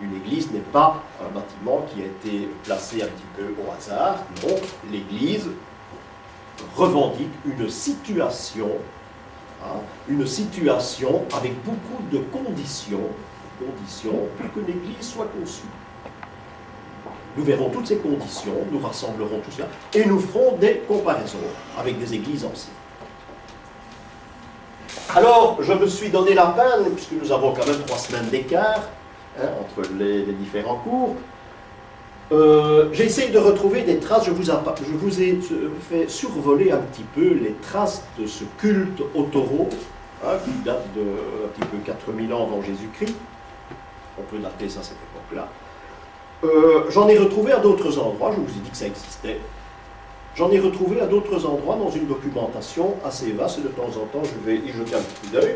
Une église n'est pas un bâtiment qui a été placé un petit peu au hasard. Non, l'église revendique une situation avec beaucoup de conditions pour que l'église soit conçue. Nous verrons toutes ces conditions, nous rassemblerons tout cela, et nous ferons des comparaisons avec des églises anciennes. Alors, je me suis donné la peine, puisque nous avons quand même 3 semaines d'écart entre les différents cours, j'ai essayé de retrouver des traces. Je vous ai fait survoler un petit peu les traces de ce culte au taureau, qui date de un petit peu 4000 ans avant Jésus-Christ. On peut dater ça à cette époque-là. J'en ai retrouvé à d'autres endroits, je vous ai dit que ça existait. J'en ai retrouvé à d'autres endroits dans une documentation assez vaste, et de temps en temps je vais y jeter un petit coup d'œil.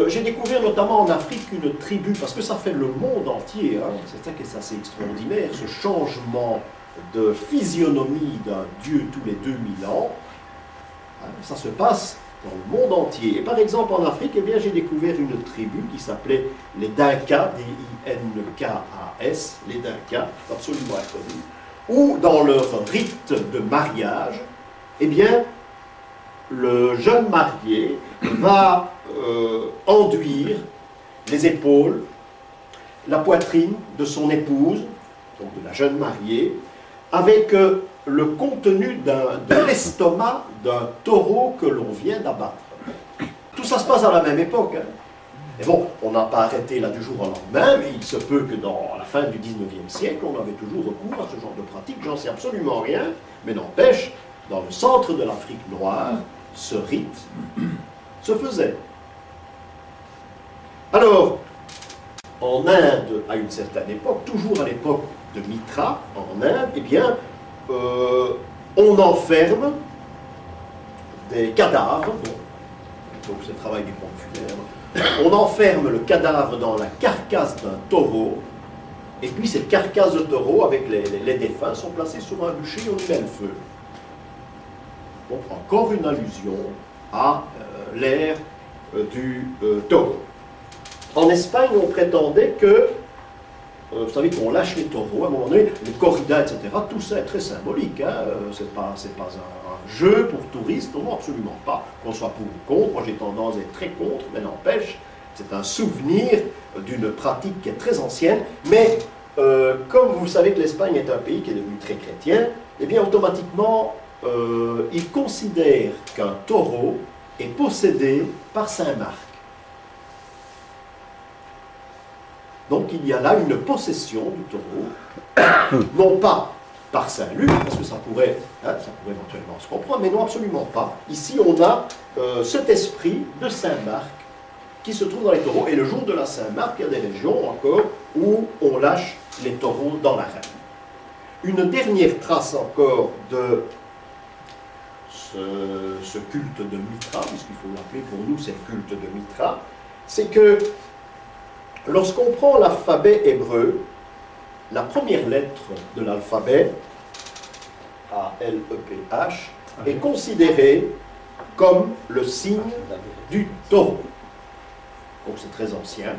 J'ai découvert notamment en Afrique une tribu, parce que ça fait le monde entier, c'est ça qui est assez extraordinaire, ce changement de physionomie d'un dieu tous les 2000 ans, ça se passe dans le monde entier. Et par exemple en Afrique, eh bien, j'ai découvert une tribu qui s'appelait les Dinkas, D-I-N-K-A-S, les Dinkas, absolument inconnus, où dans leur rite de mariage, eh bien, le jeune marié va enduire les épaules, la poitrine de son épouse, donc de la jeune mariée, avec le contenu de l'estomac d'un taureau que l'on vient d'abattre. Tout ça se passe à la même époque. Et bon, on n'a pas arrêté là du jour au lendemain, mais il se peut que dans la fin du 19e siècle, on avait toujours recours à ce genre de pratique. J'en sais absolument rien, mais n'empêche, dans le centre de l'Afrique noire, ce rite se faisait. Alors, en Inde, à une certaine époque, toujours à l'époque de Mitra, en Inde, eh bien, on enferme des cadavres, donc c'est le travail des pompes funèbres, on enferme le cadavre dans la carcasse d'un taureau, et puis ces carcasses de taureau avec les défunts sont placées sur un bûcher et on y met le feu. Donc encore une allusion à l'ère du taureau. En Espagne, on prétendait que, vous savez qu'on lâche les taureaux, à un moment donné, les corridas, etc., tout ça est très symbolique, c'est pas un jeu pour touristes, non, absolument pas, qu'on soit pour ou contre, moi j'ai tendance à être très contre, mais n'empêche, c'est un souvenir d'une pratique qui est très ancienne, mais comme vous savez que l'Espagne est un pays qui est devenu très chrétien, eh bien automatiquement, il considère qu'un taureau est possédé par Saint Marc. Donc il y a là une possession du taureau, non pas par Saint-Luc, parce que ça pourrait éventuellement se comprendre, mais non, absolument pas. Ici, on a cet esprit de Saint-Marc qui se trouve dans les taureaux, et le jour de la Saint-Marc, il y a des régions encore où on lâche les taureaux dans l'arène. Une dernière trace encore de ce culte de Mitra, puisqu'il faut l'appeler pour nous, c'est le culte de Mitra, c'est que lorsqu'on prend l'alphabet hébreu, la première lettre de l'alphabet, A-L-E-P-H, est considérée comme le signe du taureau. Donc c'est très ancien,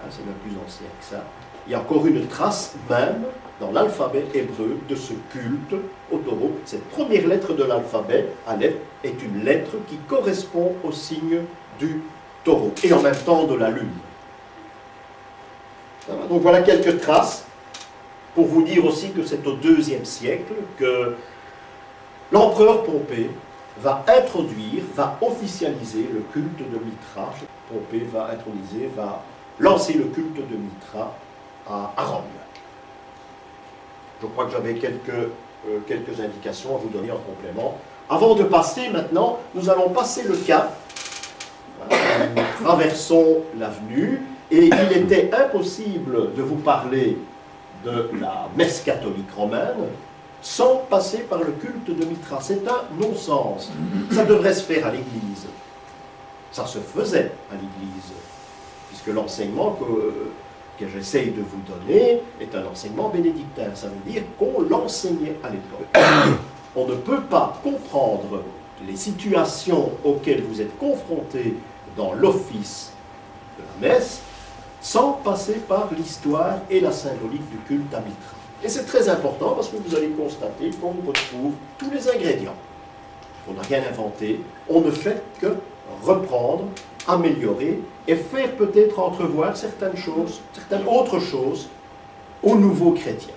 c'est même plus ancien que ça. Il y a encore une trace même dans l'alphabet hébreu de ce culte au taureau. Cette première lettre de l'alphabet, Aleph, est une lettre qui correspond au signe du taureau, et en même temps de la lune. Donc voilà quelques traces, pour vous dire aussi que c'est au IIe siècle que l'empereur Pompée va introduire, va officialiser le culte de Mitra. Pompée va lancer le culte de Mitra à Rome. Je crois que j'avais quelques indications à vous donner en complément. Avant de passer maintenant, nous allons passer le cap. Nous traversons l'avenue. Et il était impossible de vous parler de la messe catholique romaine sans passer par le culte de Mitra. C'est un non-sens. Ça devrait se faire à l'Église. Ça se faisait à l'Église, puisque l'enseignement que j'essaye de vous donner est un enseignement bénédictin. Ça veut dire qu'on l'enseignait à l'époque. On ne peut pas comprendre les situations auxquelles vous êtes confrontés dans l'office de la messe sans passer par l'histoire et la symbolique du culte à Mithra. Et c'est très important parce que vous allez constater qu'on retrouve tous les ingrédients. On n'a rien inventé, on ne fait que reprendre, améliorer et faire peut-être entrevoir certaines choses, certaines autres choses aux nouveaux chrétiens.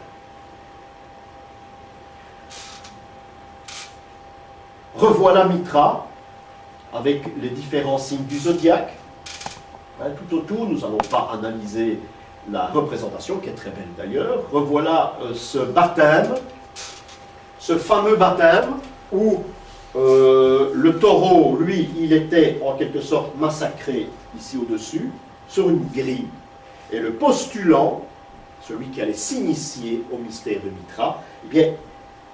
Revoilà Mithra avec les différents signes du zodiaque. Tout autour, nous n'allons pas analyser la représentation, qui est très belle d'ailleurs. Revoilà ce baptême, ce fameux baptême où le taureau, lui, il était en quelque sorte massacré ici au-dessus, sur une grille. Et le postulant, celui qui allait s'initier au mystère de Mithra, eh bien,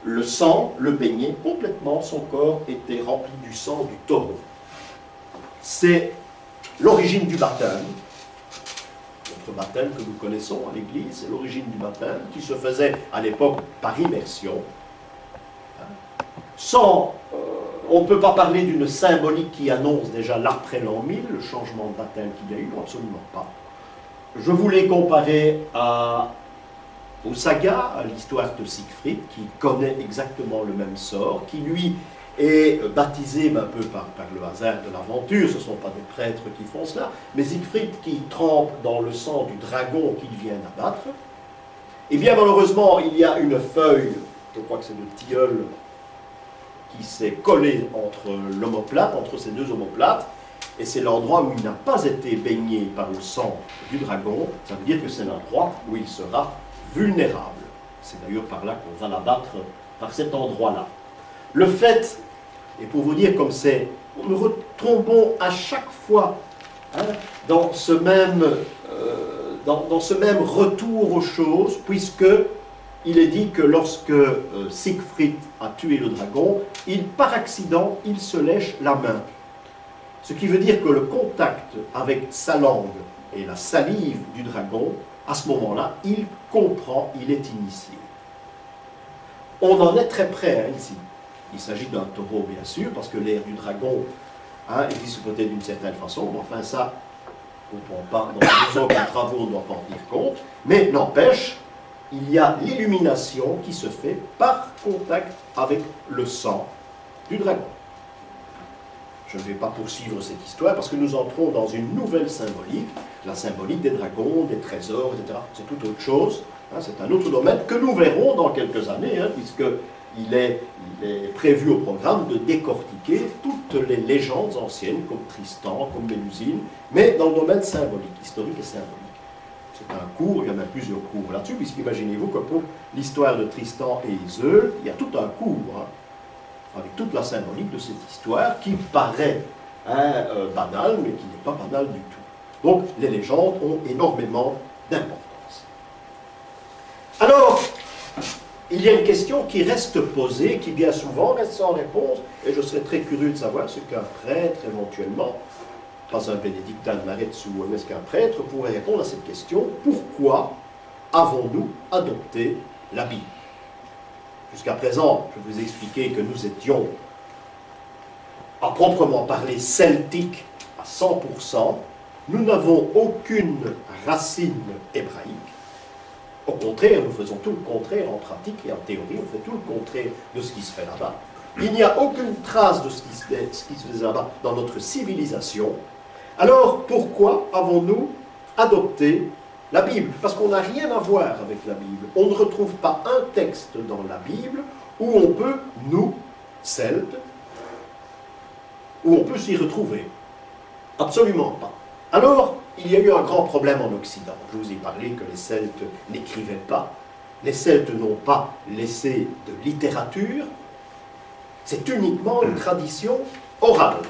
le sang le baignait complètement, son corps était rempli du sang du taureau. C'est l'origine du baptême. Notre baptême que nous connaissons à l'Église, c'est l'origine du baptême qui se faisait à l'époque par immersion. On ne peut pas parler d'une symbolique qui annonce déjà l'après l'an 1000, le changement de baptême qu'il y a eu, non, absolument pas. Je voulais comparer aux sagas, à l'histoire de Siegfried, qui connaît exactement le même sort, qui lui est baptisé un peu par le hasard de l'aventure, ce ne sont pas des prêtres qui font cela, mais Siegfried qui trempe dans le sang du dragon qu'il vient d'abattre. Et bien malheureusement, il y a une feuille, je crois que c'est le tilleul, qui s'est collé entre l'omoplate, entre ces deux omoplates, et c'est l'endroit où il n'a pas été baigné par le sang du dragon. Ça veut dire que c'est l'endroit où il sera vulnérable. C'est d'ailleurs par là qu'on va l'abattre, par cet endroit-là. Le fait, et pour vous dire comme c'est, nous retombons à chaque fois dans ce même retour aux choses, puisque il est dit que lorsque Siegfried a tué le dragon, par accident, il se lèche la main. Ce qui veut dire que le contact avec sa langue et la salive du dragon, à ce moment-là, il comprend, il est initié. On en est très près ici. Il s'agit d'un taureau, bien sûr, parce que l'air du dragon existe peut-être d'une certaine façon, mais enfin ça, on ne comprend pas, dans les travaux, on ne doit pas en tenir compte, mais n'empêche, il y a l'illumination qui se fait par contact avec le sang du dragon. Je ne vais pas poursuivre cette histoire parce que nous entrons dans une nouvelle symbolique, la symbolique des dragons, des trésors, etc. C'est tout autre chose, c'est un autre domaine que nous verrons dans quelques années, puisqu'il est prévu au programme de décortiquer toutes les légendes anciennes, comme Tristan, comme Mélusine, mais dans le domaine symbolique, historique et symbolique. C'est un cours, il y en a plusieurs cours là-dessus, puisqu'imaginez-vous que pour l'histoire de Tristan et Iseul, il y a tout un cours, avec toute la symbolique de cette histoire qui paraît banale, mais qui n'est pas banale du tout. Donc, les légendes ont énormément d'importance. Alors, il y a une question qui reste posée, qui bien souvent reste sans réponse, et je serais très curieux de savoir ce qu'un prêtre, éventuellement, pas un bénédictin de Maretz ou est-ce qu'un prêtre pourrait répondre à cette question: pourquoi avons-nous adopté la Bible? Jusqu'à présent, je vous ai expliqué que nous étions, à proprement parler, celtiques à 100%. Nous n'avons aucune racine hébraïque. Au contraire, nous faisons tout le contraire en pratique et en théorie. On fait tout le contraire de ce qui se fait là-bas. Il n'y a aucune trace de ce qui se faisait là-bas dans notre civilisation. Alors, pourquoi avons-nous adopté la Bible? Parce qu'on n'a rien à voir avec la Bible. On ne retrouve pas un texte dans la Bible où on peut, nous, Celtes, où on peut s'y retrouver. Absolument pas. Alors, il y a eu un grand problème en Occident. Je vous ai parlé que les Celtes n'écrivaient pas. Les Celtes n'ont pas laissé de littérature. C'est uniquement une tradition orale.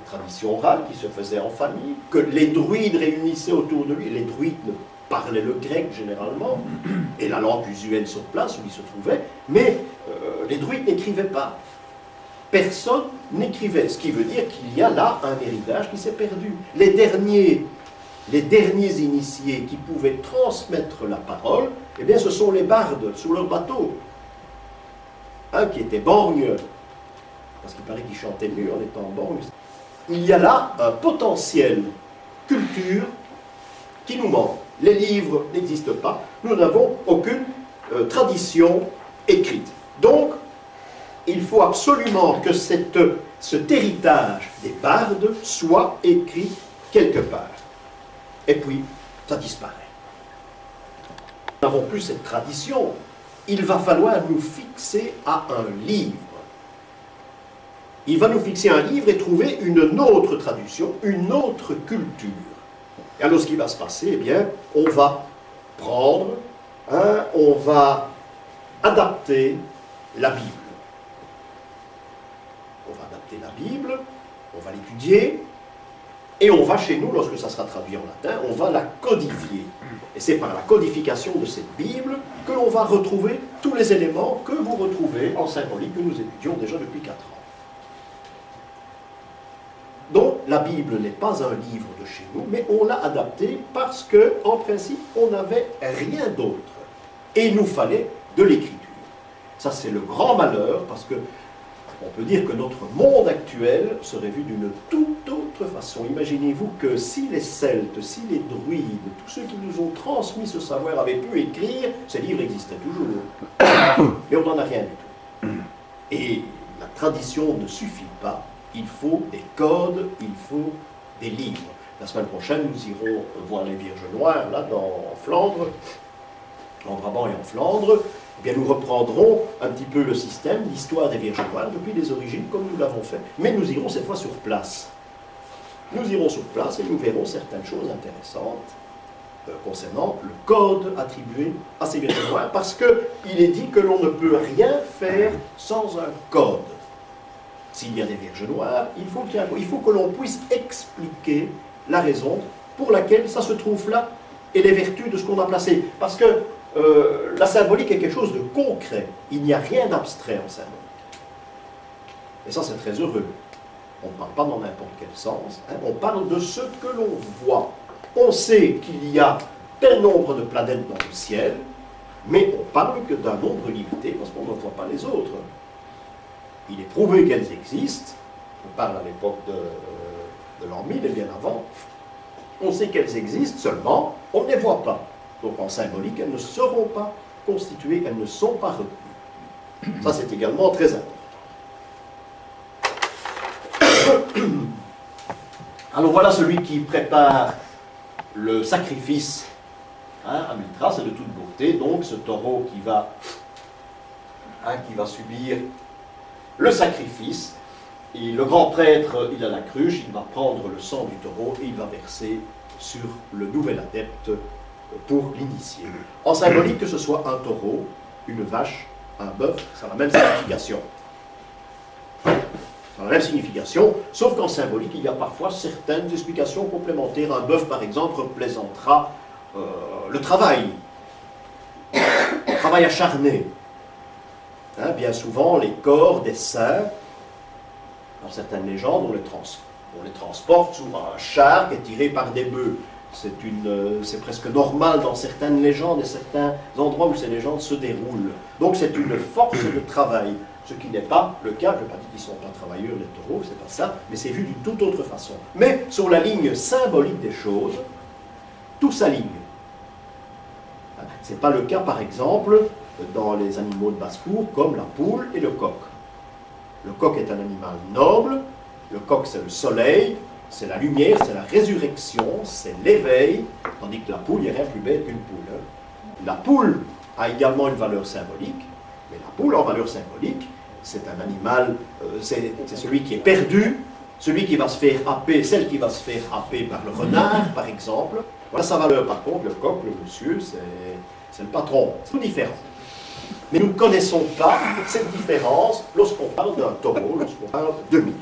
Tradition orale qui se faisait en famille, que les druides réunissaient autour de lui. Les druides parlaient le grec généralement, et la langue usuelle sur place où ils se trouvaient, mais les druides n'écrivaient pas. Personne n'écrivait, ce qui veut dire qu'il y a là un héritage qui s'est perdu. Les derniers initiés qui pouvaient transmettre la parole, eh bien ce sont les bardes sur leur bateau, qui étaient borgnes, parce qu'il paraît qu'ils chantaient mieux en étant borgnes. Il y a là un potentiel culture qui nous manque. Les livres n'existent pas, nous n'avons aucune tradition écrite. Donc, il faut absolument que cet héritage des bardes soit écrit quelque part. Et puis, ça disparaît. Nous n'avons plus cette tradition. Il va falloir nous fixer à un livre. Il va nous fixer un livre et trouver une autre traduction, une autre culture. Et alors, ce qui va se passer, eh bien, on va prendre, on va adapter la Bible. On va adapter la Bible, on va l'étudier, et on va chez nous, lorsque ça sera traduit en latin, on va la codifier. Et c'est par la codification de cette Bible que l'on va retrouver tous les éléments que vous retrouvez en symbolique que nous étudions déjà depuis 4 ans. Donc, la Bible n'est pas un livre de chez nous, mais on l'a adapté parce que, en principe, on n'avait rien d'autre. Et il nous fallait de l'écriture. Ça, c'est le grand malheur, parce que on peut dire que notre monde actuel serait vu d'une toute autre façon. Imaginez-vous que si les Celtes, si les druides, tous ceux qui nous ont transmis ce savoir avaient pu écrire, ces livres existaient toujours. Mais on n'en a rien du tout. Et la tradition ne suffit pas. Il faut des codes, il faut des livres. La semaine prochaine, nous irons voir les Vierges Noires, là, en Flandre, en Brabant et en Flandre. Eh bien, nous reprendrons un petit peu le système, l'histoire des Vierges Noires, depuis les origines, comme nous l'avons fait. Mais nous irons cette fois sur place. Nous irons sur place et nous verrons certaines choses intéressantes concernant le code attribué à ces Vierges Noires, parce qu'il est dit que l'on ne peut rien faire sans un code. S'il y a des Vierges Noires, il faut que l'on puisse expliquer la raison pour laquelle ça se trouve là et les vertus de ce qu'on a placé. Parce que la symbolique est quelque chose de concret. Il n'y a rien d'abstrait en symbolique. Et ça, c'est très heureux. On ne parle pas dans n'importe quel sens. Hein. On parle de ce que l'on voit. On sait qu'il y a tel nombre de planètes dans le ciel, mais on parle que d'un nombre limité parce qu'on ne voit pas les autres. Il est prouvé qu'elles existent. On parle à l'époque de l'an 1000 et bien avant. On sait qu'elles existent, seulement on ne les voit pas. Donc en symbolique, elles ne seront pas constituées, elles ne sont pas retenues. Ça, c'est également très important. Alors voilà celui qui prépare le sacrifice à Mithra, c'est de toute beauté. Donc ce taureau qui va subir le sacrifice. Et le grand prêtre, il a la cruche, il va prendre le sang du taureau et il va verser sur le nouvel adepte pour l'initier. En symbolique, que ce soit un taureau, une vache, un bœuf, ça a la même signification. Ça a la même signification, sauf qu'en symbolique, il y a parfois certaines explications complémentaires. Un bœuf, par exemple, représentera le travail acharné. Hein, bien souvent, les corps des saints, dans certaines légendes, on les transporte sur un char qui est tiré par des bœufs. C'est presque normal dans certaines légendes et certains endroits où ces légendes se déroulent. Donc c'est une force de travail, ce qui n'est pas le cas. Je ne veux pas dire qu'ils ne sont pas travailleurs, les taureaux, c'est pas ça, mais c'est vu d'une toute autre façon. Mais sur la ligne symbolique des choses, tout s'aligne. Ce n'est pas le cas, par exemple, dans les animaux de basse-cour, comme la poule et le coq. Le coq est un animal noble, le coq c'est le soleil, c'est la lumière, c'est la résurrection, c'est l'éveil, tandis que la poule, il n'y a rien de plus belle qu'une poule. Hein. La poule a également une valeur symbolique, mais la poule en valeur symbolique, c'est un animal, c'est celui qui est perdu, celui qui va se faire happer, celle qui va se faire happer par le renard, par exemple. Voilà sa valeur. Par contre, le coq, le monsieur, c'est le patron. C'est tout différent. Mais nous ne connaissons pas cette différence lorsqu'on parle d'un taureau, lorsqu'on parle de mythe.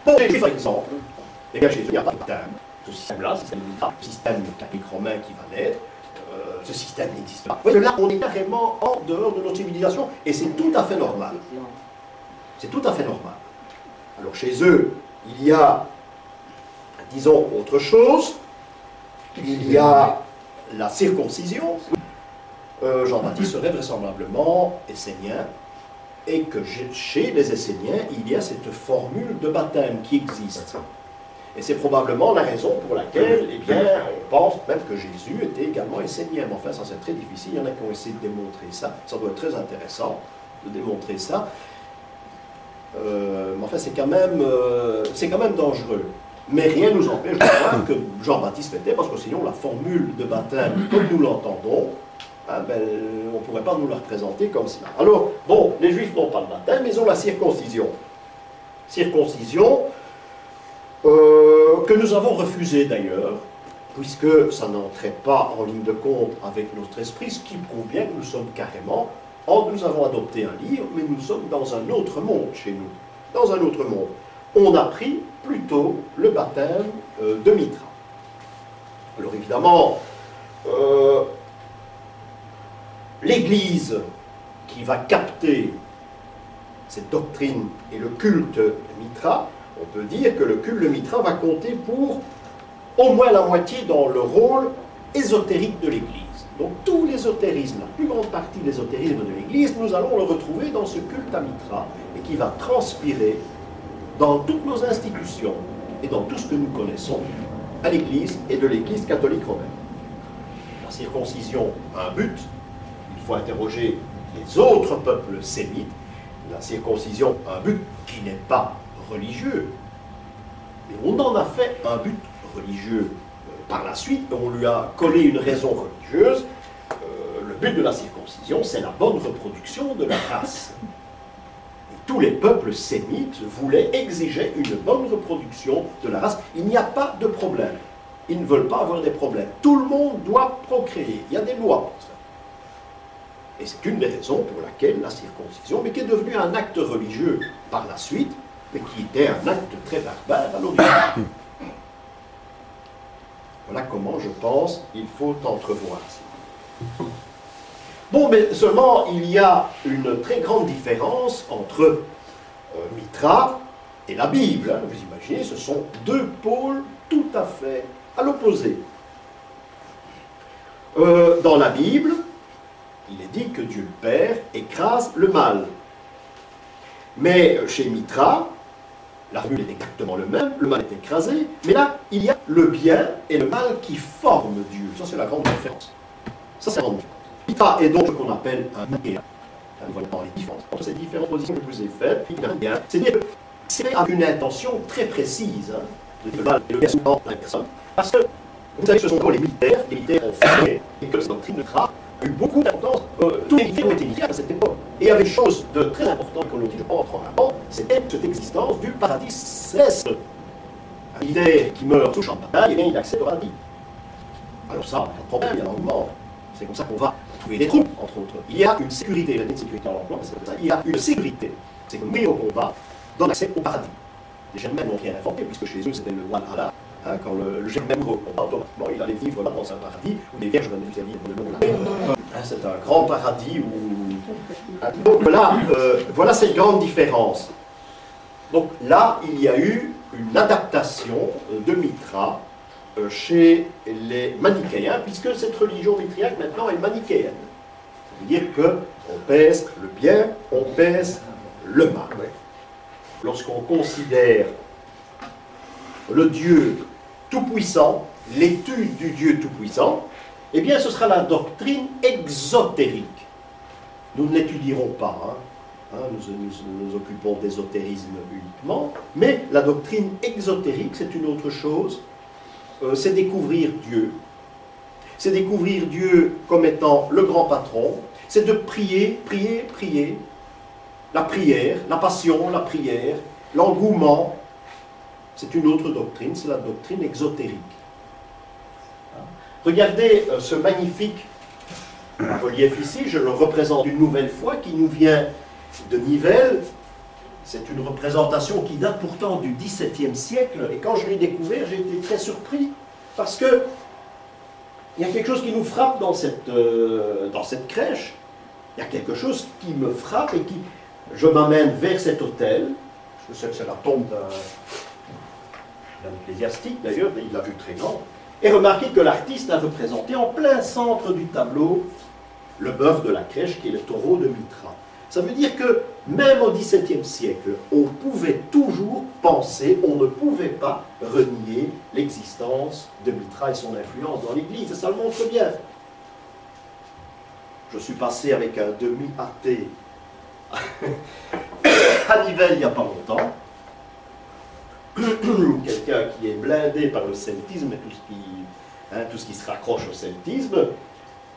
Pour par exemple, eh bien, Jésus, il n'y a pas de système. Ce système-là, c'est le système catholique romain qui va naître. Ce système n'existe pas. Vous voyez, là, on est carrément en dehors de notre civilisation, et c'est tout à fait normal. C'est tout à fait normal. Alors, chez eux, il y a, disons, autre chose. Il y a la circoncision. Jean-Baptiste serait vraisemblablement essénien, et que chez les Esséniens, il y a cette formule de baptême qui existe. Et c'est probablement la raison pour laquelle, eh bien, on pense même que Jésus était également essénien. Mais enfin, ça c'est très difficile, il y en a qui ont essayé de démontrer ça. Ça doit être très intéressant de démontrer ça. Mais enfin, c'est quand même dangereux. Mais rien ne nous empêche de croire que Jean-Baptiste l'était, parce que sinon la formule de baptême, comme nous l'entendons, hein, ben, on ne pourrait pas nous la représenter comme cela. Alors, bon, les Juifs n'ont pas de baptême, mais ils ont la circoncision. Circoncision que nous avons refusée d'ailleurs, puisque ça n'entrait pas en ligne de compte avec notre esprit, ce qui prouve bien que nous sommes carrément, nous avons adopté un livre, mais nous sommes dans un autre monde chez nous. Dans un autre monde. On a pris plutôt le baptême de Mitra. Alors évidemment, l'Église qui va capter cette doctrine et le culte de Mitra, on peut dire que le culte de Mitra va compter pour au moins la moitié dans le rôle ésotérique de l'Église. Donc tout l'ésotérisme, la plus grande partie de l'ésotérisme de l'Église, nous allons le retrouver dans ce culte à Mitra, et qui va transpirer dans toutes nos institutions et dans tout ce que nous connaissons à l'Église et de l'Église catholique romaine. La circoncision a un but, il faut interroger les autres peuples sémites. La circoncision a un but qui n'est pas religieux, mais on en a fait un but religieux par la suite, on lui a collé une raison religieuse. Le but de la circoncision, c'est la bonne reproduction de la race. Tous les peuples sémites voulaient, exiger une bonne reproduction de la race. Il n'y a pas de problème. Ils ne veulent pas avoir des problèmes. Tout le monde doit procréer. Il y a des lois pour ça. Et c'est une des raisons pour laquelle la circoncision, mais qui est devenue un acte religieux par la suite, mais qui était un acte très barbare à l'origine. Voilà comment, je pense, il faut entrevoir ça. Bon, mais seulement, il y a une très grande différence entre Mitra et la Bible. Hein. Vous imaginez, ce sont deux pôles tout à fait à l'opposé. Dans la Bible, il est dit que Dieu le Père écrase le mal. Mais chez Mitra, la formule est exactement le même, le mal est écrasé, mais là, il y a le bien et le mal qui forment Dieu. Ça, c'est la grande différence. Ça, c'est la grande différence. Mitra est donc ce qu'on appelle un manichéen. Nous voyons dans les différences. Entre ces différentes positions que je vous ai faites, c'est-à-dire que c'est avec une intention très précise, hein, de le mal et le bien dans la personne, parce que, vous savez, ce sont encore les militaires ont fait, et que cette doctrine de Mitra a eu beaucoup d'importance. Tous les militaires ont été militaires à cette époque. Et il y avait une chose de très importante qu'on nous dit, je pense, en avant, c'était cette existence du paradis céleste. Un militaire qui meurt sous champ de bataille, eh bien, il accède au paradis. Alors ça, pas de problème, il y a l'engouement. C'est comme ça qu'on va trouver des troupes, entre autres. Il y a une sécurité, il y a une sécurité en l'emploi, c'est comme ça. Il y a une sécurité, c'est que mourir au combat donne accès au paradis. Les Germains n'ont rien inventé, puisque chez eux c'était le Walhalla. Hein, quand le Germain mourut au combat, automatiquement il allait vivre là dans un paradis où les vierges venaient vivre le monde. C'est un grand paradis où... Donc là, voilà cette grande différence. Donc là, il y a eu une adaptation de Mitra chez les manichéens, puisque cette religion mitriaque maintenant est manichéenne. Ça veut dire qu'on pèse le bien, on pèse le mal. Lorsqu'on considère le Dieu tout-puissant, l'étude du Dieu tout-puissant, eh bien ce sera la doctrine exotérique. Nous ne l'étudierons pas, nous nous occupons d'ésotérisme uniquement, mais la doctrine exotérique, c'est une autre chose. C'est découvrir Dieu. C'est découvrir Dieu comme étant le grand patron. C'est de prier, prier, prier. La prière, la passion, la prière, l'engouement. C'est une autre doctrine, c'est la doctrine exotérique. Regardez ce magnifique relief ici, je le représente une nouvelle fois, qui nous vient de Nivelles. C'est une représentation qui date pourtant du XVIIe siècle, et quand je l'ai découvert, j'ai été très surpris, parce que il y a quelque chose qui nous frappe dans cette crèche. Il y a quelque chose qui me frappe et qui... Je m'amène vers cet autel. Je sais que c'est la tombe d'un ecclésiastique, d'ailleurs, il l'a vu très grand. Et remarquez que l'artiste a représenté en plein centre du tableau le bœuf de la crèche, qui est le taureau de Mitra. Ça veut dire que même au XVIIe siècle, on pouvait toujours penser, on ne pouvait pas renier l'existence de Mithra et son influence dans l'Église, et ça le montre bien. Je suis passé avec un demi-athée à Nivelles il n'y a pas longtemps. Quelqu'un qui est blindé par le celtisme et tout ce qui se raccroche au celtisme.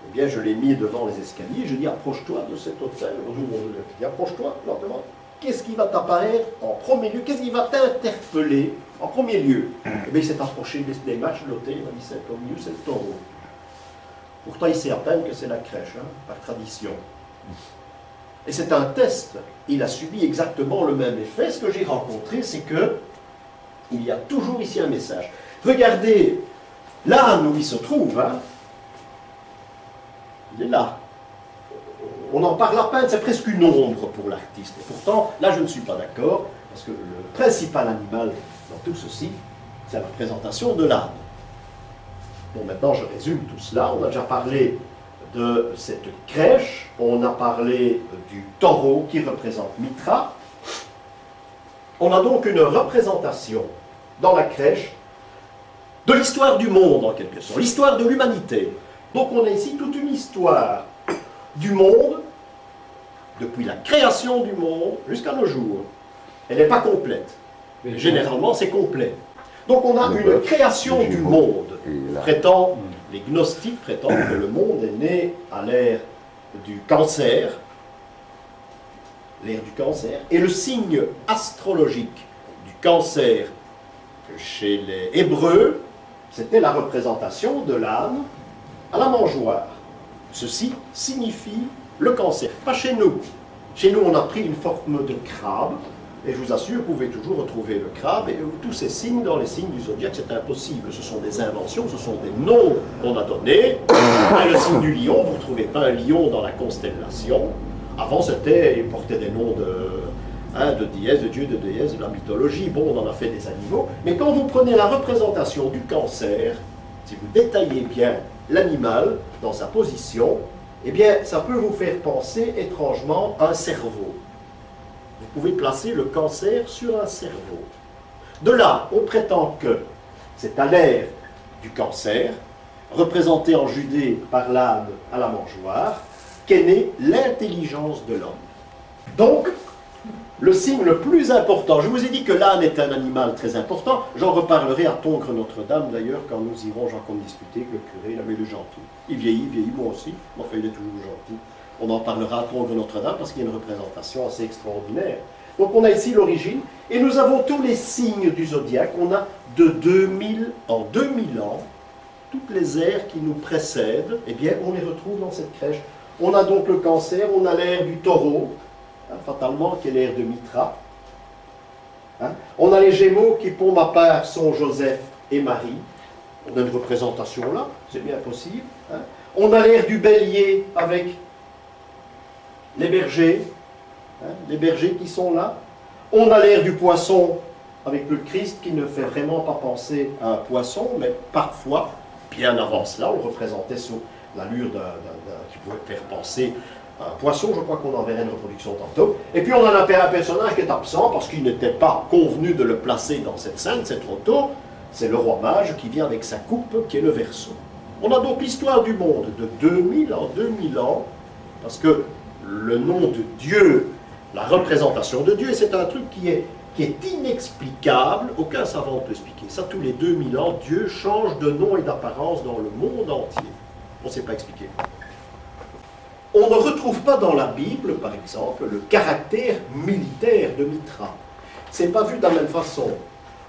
Eh bien, je l'ai mis devant les escaliers, je dis approche-toi de cet hôtel. Je dis approche-toi, lentement. Qu'est-ce qui va t'apparaître en premier lieu? Qu'est-ce qui va t'interpeller en premier lieu? Eh bien, il s'est approché des matchs de l'hôtel, il m'a dit c'est au milieu, c'est le taureau. Pourtant, il sait à peine que c'est la crèche, hein, par tradition. Et c'est un test. Il a subi exactement le même effet. Ce que j'ai rencontré, c'est que il y a toujours ici un message. Regardez, l'âne où il se trouve, hein, il est là. On en parle à peine, c'est presque une ombre pour l'artiste. Et pourtant, là, je ne suis pas d'accord, parce que le principal animal dans tout ceci, c'est la représentation de l'âne. Bon, maintenant, je résume tout cela. On a déjà parlé de cette crèche, on a parlé du taureau qui représente Mithra. On a donc une représentation dans la crèche de l'histoire du monde, en quelque sorte, l'histoire de l'humanité. Donc on a ici toute une histoire du monde, depuis la création du monde jusqu'à nos jours. Elle n'est pas complète. Mais généralement, c'est complet. Donc on a une création du monde. Les gnostiques prétendent que le monde est né à l'ère du cancer, et le signe astrologique du cancer chez les Hébreux, c'était la représentation de l'âne à la mangeoire. Ceci signifie le cancer. Pas chez nous. Chez nous, on a pris une forme de crabe, et je vous assure, vous pouvez toujours retrouver le crabe, et tous ces signes dans les signes du zodiaque, c'est impossible. Ce sont des inventions, ce sont des noms qu'on a donnés. Le signe du lion, vous ne retrouvez pas un lion dans la constellation. Avant, c'était, ils portaient des noms de déesses, de dieux, de déesses, de la mythologie. Bon, on en a fait des animaux. Mais quand vous prenez la représentation du cancer, si vous détaillez bien l'animal dans sa position, eh bien, ça peut vous faire penser étrangement à un cerveau. Vous pouvez placer le cancer sur un cerveau. De là, on prétend que c'est à l'ère du cancer, représenté en Judée par l'âne à la mangeoire, qu'est née l'intelligence de l'homme. Donc, le signe le plus important, je vous ai dit que l'âne est un animal très important, j'en reparlerai à Tongres Notre-Dame d'ailleurs, quand nous irons, j'en compte discuter, que le curé, il est gentil. Il vieillit, moi aussi, mais enfin il est toujours gentil. On en parlera à Tongres Notre-Dame parce qu'il y a une représentation assez extraordinaire. Donc on a ici l'origine, et nous avons tous les signes du zodiaque, on a de 2000 en 2000 ans, toutes les ères qui nous précèdent, eh bien on les retrouve dans cette crèche. On a donc le cancer, on a l'ère du taureau, fatalement, qui est l'ère de Mithra. On a les Gémeaux qui, pour ma part, sont Joseph et Marie. On a une représentation là, c'est bien possible. On a l'ère du Bélier avec les bergers qui sont là. On a l'ère du Poisson avec le Christ qui ne fait vraiment pas penser à un poisson, mais parfois, bien avant cela, on le représentait sous l'allure qui pouvait faire penser un poisson. Je crois qu'on en verra une reproduction tantôt. Et puis on en a un personnage qui est absent parce qu'il n'était pas convenu de le placer dans cette scène, c'est trop tôt. C'est le roi mage qui vient avec sa coupe qui est le Verseau. On a donc l'histoire du monde de 2000 en 2000 ans, parce que le nom de Dieu, la représentation de Dieu, c'est un truc qui est inexplicable, aucun savant ne peut expliquer. Ça, tous les 2000 ans, Dieu change de nom et d'apparence dans le monde entier. On ne sait pas expliquer. On ne retrouve pas dans la Bible, par exemple, le caractère militaire de Mithra. Ce n'est pas vu de la même façon.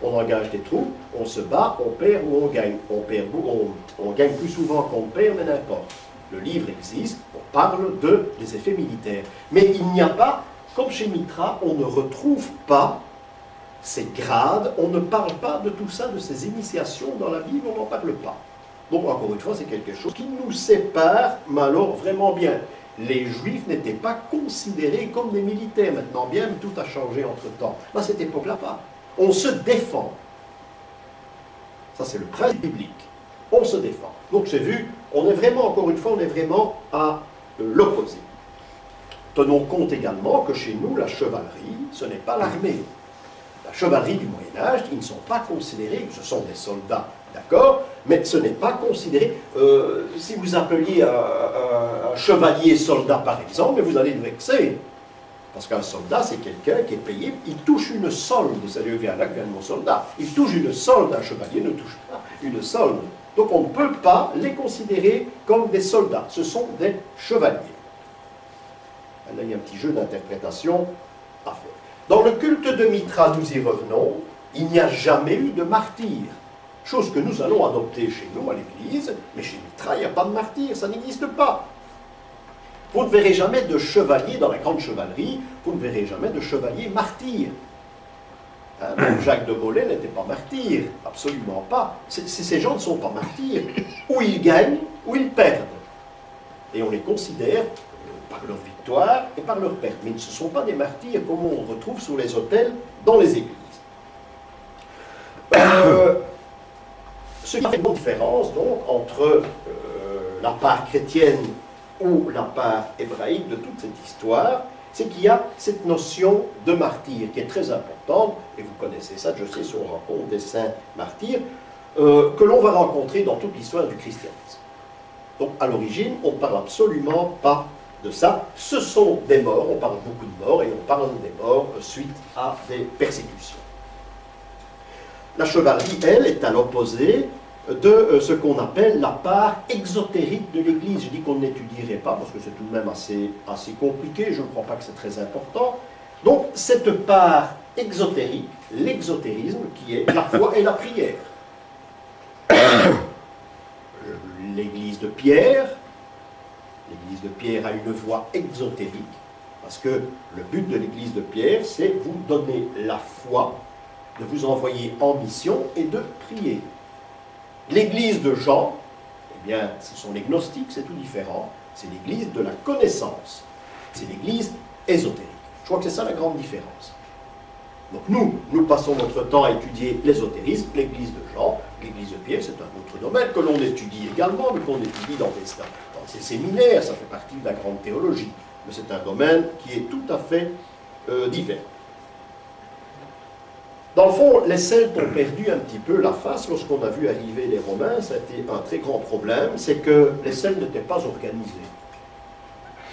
On engage des troupes, on se bat, on perd ou on gagne. On gagne plus souvent qu'on perd, mais n'importe. Le livre existe, on parle des effets militaires. Mais il n'y a pas, comme chez Mithra, on ne retrouve pas ces grades, on ne parle pas de tout ça, de ces initiations dans la Bible, on n'en parle pas. Donc, encore une fois, c'est quelque chose qui nous sépare, mais alors vraiment bien. Les Juifs n'étaient pas considérés comme des militaires. Maintenant, bien, tout a changé entre-temps. À cette époque-là, pas. On se défend. Ça, c'est le principe biblique. On se défend. Donc, c'est vu, on est vraiment, encore une fois, on est vraiment à l'opposé. tenons compte également que chez nous, la chevalerie, ce n'est pas l'armée. La chevalerie du Moyen-Âge, ils ne sont pas considérés, ce sont des soldats, d'accord, mais ce n'est pas considéré, si vous appeliez un chevalier soldat par exemple, vous allez le vexer. Parce qu'un soldat, c'est quelqu'un qui est payé, il touche une solde, ça vient là que vient le mot soldat. Il touche une solde, un chevalier ne touche pas une solde. Donc on ne peut pas les considérer comme des soldats, ce sont des chevaliers. Là, il y a un petit jeu d'interprétation à faire. Dans le culte de Mithra, nous y revenons, il n'y a jamais eu de martyr. Chose que nous allons adopter chez nous à l'Église, mais chez Mithra, il n'y a pas de martyr, ça n'existe pas. Vous ne verrez jamais de chevalier dans la grande chevalerie, vous ne verrez jamais de chevalier martyr. Hein, Jacques de Molay n'était pas martyr, absolument pas. Ces gens ne sont pas martyrs. Ou ils gagnent, ou ils perdent. Et on les considère par leur victoire et par leur perte. Mais ce ne sont pas des martyrs comme on retrouve sur les autels dans les églises. Ce qui fait une différence donc entre la part chrétienne ou la part hébraïque de toute cette histoire, c'est qu'il y a cette notion de martyr qui est très importante, et vous connaissez ça, je sais, si on rencontre des saints martyrs, que l'on va rencontrer dans toute l'histoire du christianisme. Donc à l'origine, on ne parle absolument pas de ça. Ce sont des morts, on parle beaucoup de morts, et on parle des morts suite à des persécutions. La chevalerie, elle, est à l'opposé de ce qu'on appelle la part exotérique de l'Église. Je dis qu'on n'étudierait pas, parce que c'est tout de même assez compliqué, je ne crois pas que c'est très important. Donc, cette part exotérique, l'exotérisme, qui est la foi et la prière. L'Église de Pierre a une voie exotérique, parce que le but de l'Église de Pierre, c'est vous donner la foi, de vous envoyer en mission et de prier. L'église de Jean, eh bien, ce sont les gnostiques, c'est tout différent. C'est l'église de la connaissance. C'est l'église ésotérique. Je crois que c'est ça la grande différence. Donc nous passons notre temps à étudier l'ésotérisme, l'église de Jean, l'église de Pierre, c'est un autre domaine que l'on étudie également, mais qu'on étudie dans ces séminaires, ça fait partie de la grande théologie. Mais c'est un domaine qui est tout à fait différent. Dans le fond, les Celtes ont perdu un petit peu la face lorsqu'on a vu arriver les Romains. Ça a été un très grand problème, c'est que les Celtes n'étaient pas organisés.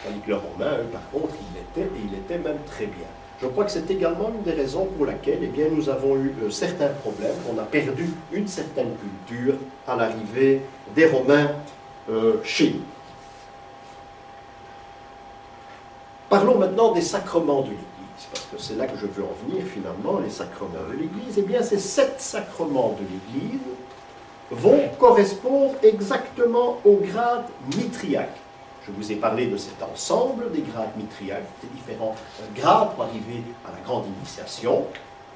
Tandis que les Romains, eux, par contre, ils l'étaient même très bien. Je crois que c'est également une des raisons pour laquelle eh bien, nous avons eu certains problèmes, on a perdu une certaine culture à l'arrivée des Romains chez nous. Parlons maintenant des sacrements de l'Église. Parce que c'est là que je veux en venir finalement, les sacrements de l'Église. Eh bien, ces 7 sacrements de l'Église vont correspondre exactement au grade mitriaque. Je vous ai parlé de cet ensemble des grades mitriaques, des différents grades pour arriver à la grande initiation.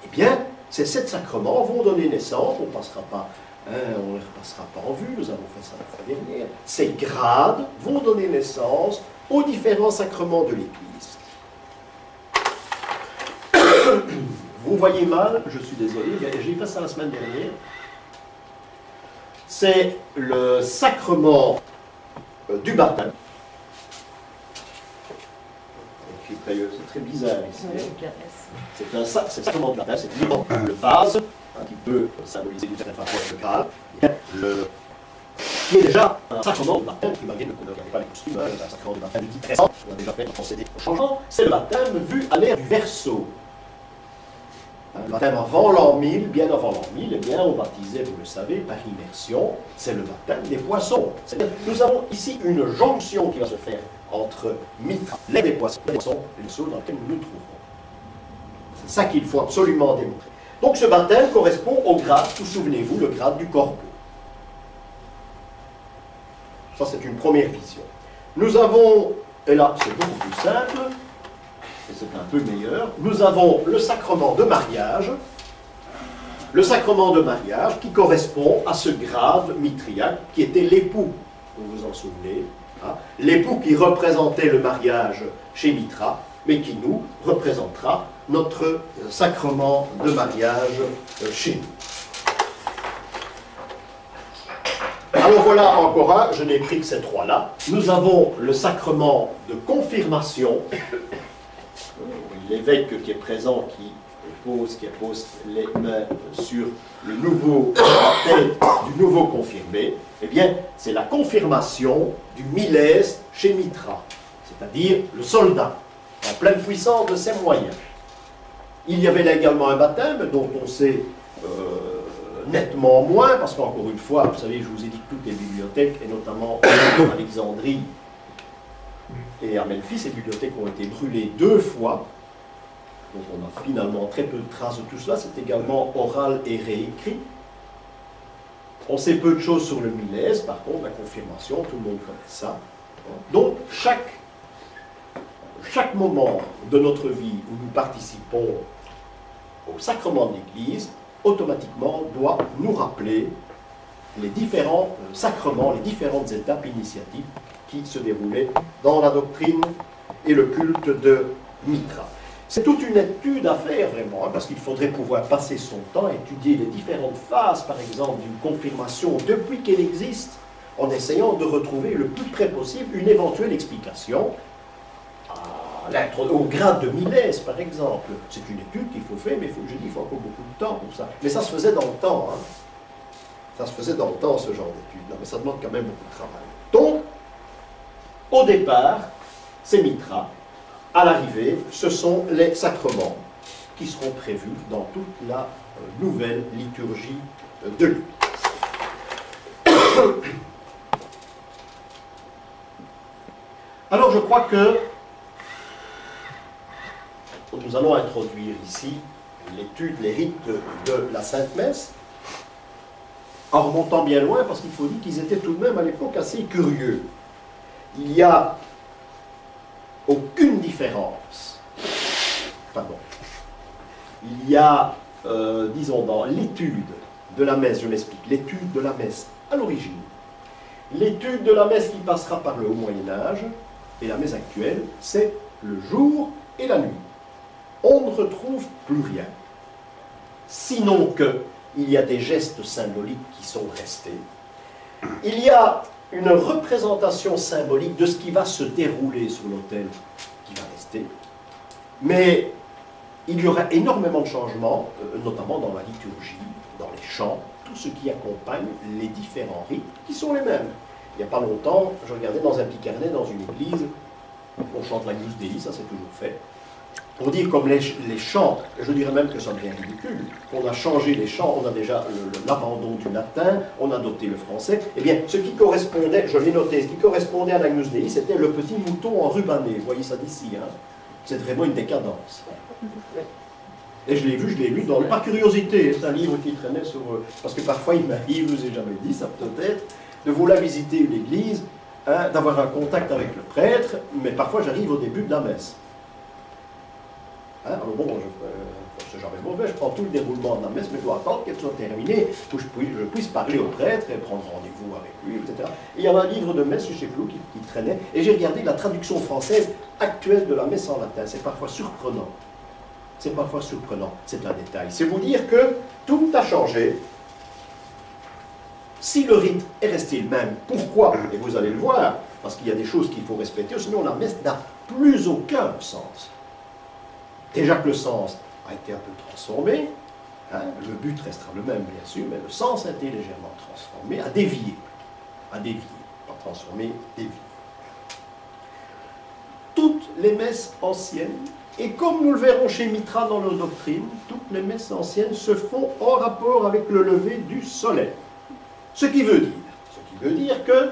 Eh bien, ces 7 sacrements vont donner naissance, on ne les repassera pas en vue, nous avons fait ça la fois dernière. Ces grades vont donner naissance aux différents sacrements de l'Église. Vous voyez mal, je suis désolé, j'ai fait ça la semaine dernière. C'est le sacrement du baptême. C'est très bizarre ici. C'est un sacrement du baptême, c'est le vase, qui peut symboliser d'une certaine façon le grade, qui est déjà un sacrement de baptême, qui malgré qu'on ne regarde pas les costumes, c'est un sacrement de baptême qui est très simple, on a déjà fait un procédé au changement, c'est le baptême vu à l'ère du Verseau. Le baptême avant l'an 1000, bien avant l'an 1000, eh bien, on baptisait, vous le savez, par immersion, c'est le baptême des poissons. Nous avons ici une jonction qui va se faire entre Mithra, l'ère des poissons, et le seau dans lequel nous nous trouvons. C'est ça qu'il faut absolument démontrer. Donc ce baptême correspond au grade, vous souvenez-vous, le grade du corbeau. Ça, c'est une première vision. Nous avons, et là, c'est beaucoup plus simple, et c'est un peu meilleur, nous avons le sacrement de mariage qui correspond à ce grade mitriaque qui était l'époux, vous vous en souvenez, hein, l'époux qui représentait le mariage chez Mithra, mais qui nous représentera notre sacrement de mariage chez nous. Alors voilà encore un, je n'ai pris que ces trois-là. Nous avons le sacrement de confirmation. L'évêque qui est présent, qui pose les mains sur le nouveau, la tête du nouveau confirmé. Eh bien, c'est la confirmation du milès chez Mithra, c'est-à-dire le soldat, en pleine puissance de ses moyens. Il y avait là également un baptême, dont on sait nettement moins, parce qu'encore une fois, vous savez, je vous ai dit que toutes les bibliothèques, et notamment en Alexandrie et à Memphis, ces bibliothèques ont été brûlées 2 fois. Donc on a finalement très peu de traces de tout cela. C'est également oral et réécrit. On sait peu de choses sur le milès, par contre, la confirmation, tout le monde connaît ça. Donc chaque moment de notre vie où nous participons au sacrement de l'Église, automatiquement doit nous rappeler les différents sacrements, les différentes étapes initiatiques qui se déroulaient dans la doctrine et le culte de Mithra. C'est toute une étude à faire vraiment, hein, parce qu'il faudrait pouvoir passer son temps à étudier les différentes phases, par exemple, d'une confirmation depuis qu'elle existe, en essayant de retrouver le plus près possible une éventuelle explication au grade de milès, par exemple. C'est une étude qu'il faut faire, mais il faut encore beaucoup de temps pour ça. Mais ça se faisait dans le temps. Hein. Ça se faisait dans le temps, ce genre d'études. Mais ça demande quand même beaucoup de travail. Donc, au départ, c'est Mithra. À l'arrivée, ce sont les sacrements qui seront prévus dans toute la nouvelle liturgie de l'Église. Alors, je crois que nous allons introduire ici l'étude, les rites de la Sainte Messe, en remontant bien loin, parce qu'il faut dire qu'ils étaient tout de même à l'époque assez curieux. Il n'y a aucune différence. Pardon. Il y a, disons, dans l'étude de la messe, je m'explique, l'étude de la messe à l'origine, l'étude de la messe qui passera par le Haut Moyen-Âge, et la messe actuelle, c'est le jour et la nuit. On ne retrouve plus rien. Sinon qu'il y a des gestes symboliques qui sont restés. Il y a une représentation symbolique de ce qui va se dérouler sur l'autel qui va rester. Mais il y aura énormément de changements, notamment dans la liturgie, dans les chants, tout ce qui accompagne les différents rites qui sont les mêmes. Il n'y a pas longtemps, je regardais dans un petit carnet, dans une église, on chante l'Agnus Dei, ça c'est toujours fait. Pour dire comme les chants, je dirais même que ça devient ridicule, qu'on a changé les chants, on a déjà l'abandon du latin, on a adopté le français, eh bien, ce qui correspondait, je l'ai noté, ce qui correspondait à l'Agnus Dei, c'était le petit mouton enrubanné, vous voyez ça d'ici, hein. C'est vraiment une décadence. Et je l'ai lu par curiosité, c'est un livre qui traînait sur... Parce que parfois il m'arrive, je ne vous ai jamais dit ça peut-être, de vouloir visiter une église, hein, d'avoir un contact avec le prêtre, mais parfois j'arrive au début de la messe. Hein, alors bon, c'est jamais mauvais, je prends tout le déroulement de la messe, mais je dois attendre qu'elle soit terminée pour que je puisse parler au prêtre et prendre rendez-vous avec lui, etc. Et il y avait un livre de messe, je ne sais plus où, qui traînait, et j'ai regardé la traduction française actuelle de la messe en latin. C'est parfois surprenant. C'est parfois surprenant, c'est un détail. C'est vous dire que tout a changé. Si le rite est resté le même, pourquoi? Et vous allez le voir, parce qu'il y a des choses qu'il faut respecter, sinon la messe n'a plus aucun sens. Déjà que le sens a été un peu transformé, hein, le but restera le même bien sûr, mais le sens a été légèrement transformé, a dévié, pas transformé, dévié. Toutes les messes anciennes, et comme nous le verrons chez Mithra dans nos doctrines, toutes les messes anciennes se font en rapport avec le lever du soleil. Ce qui veut dire que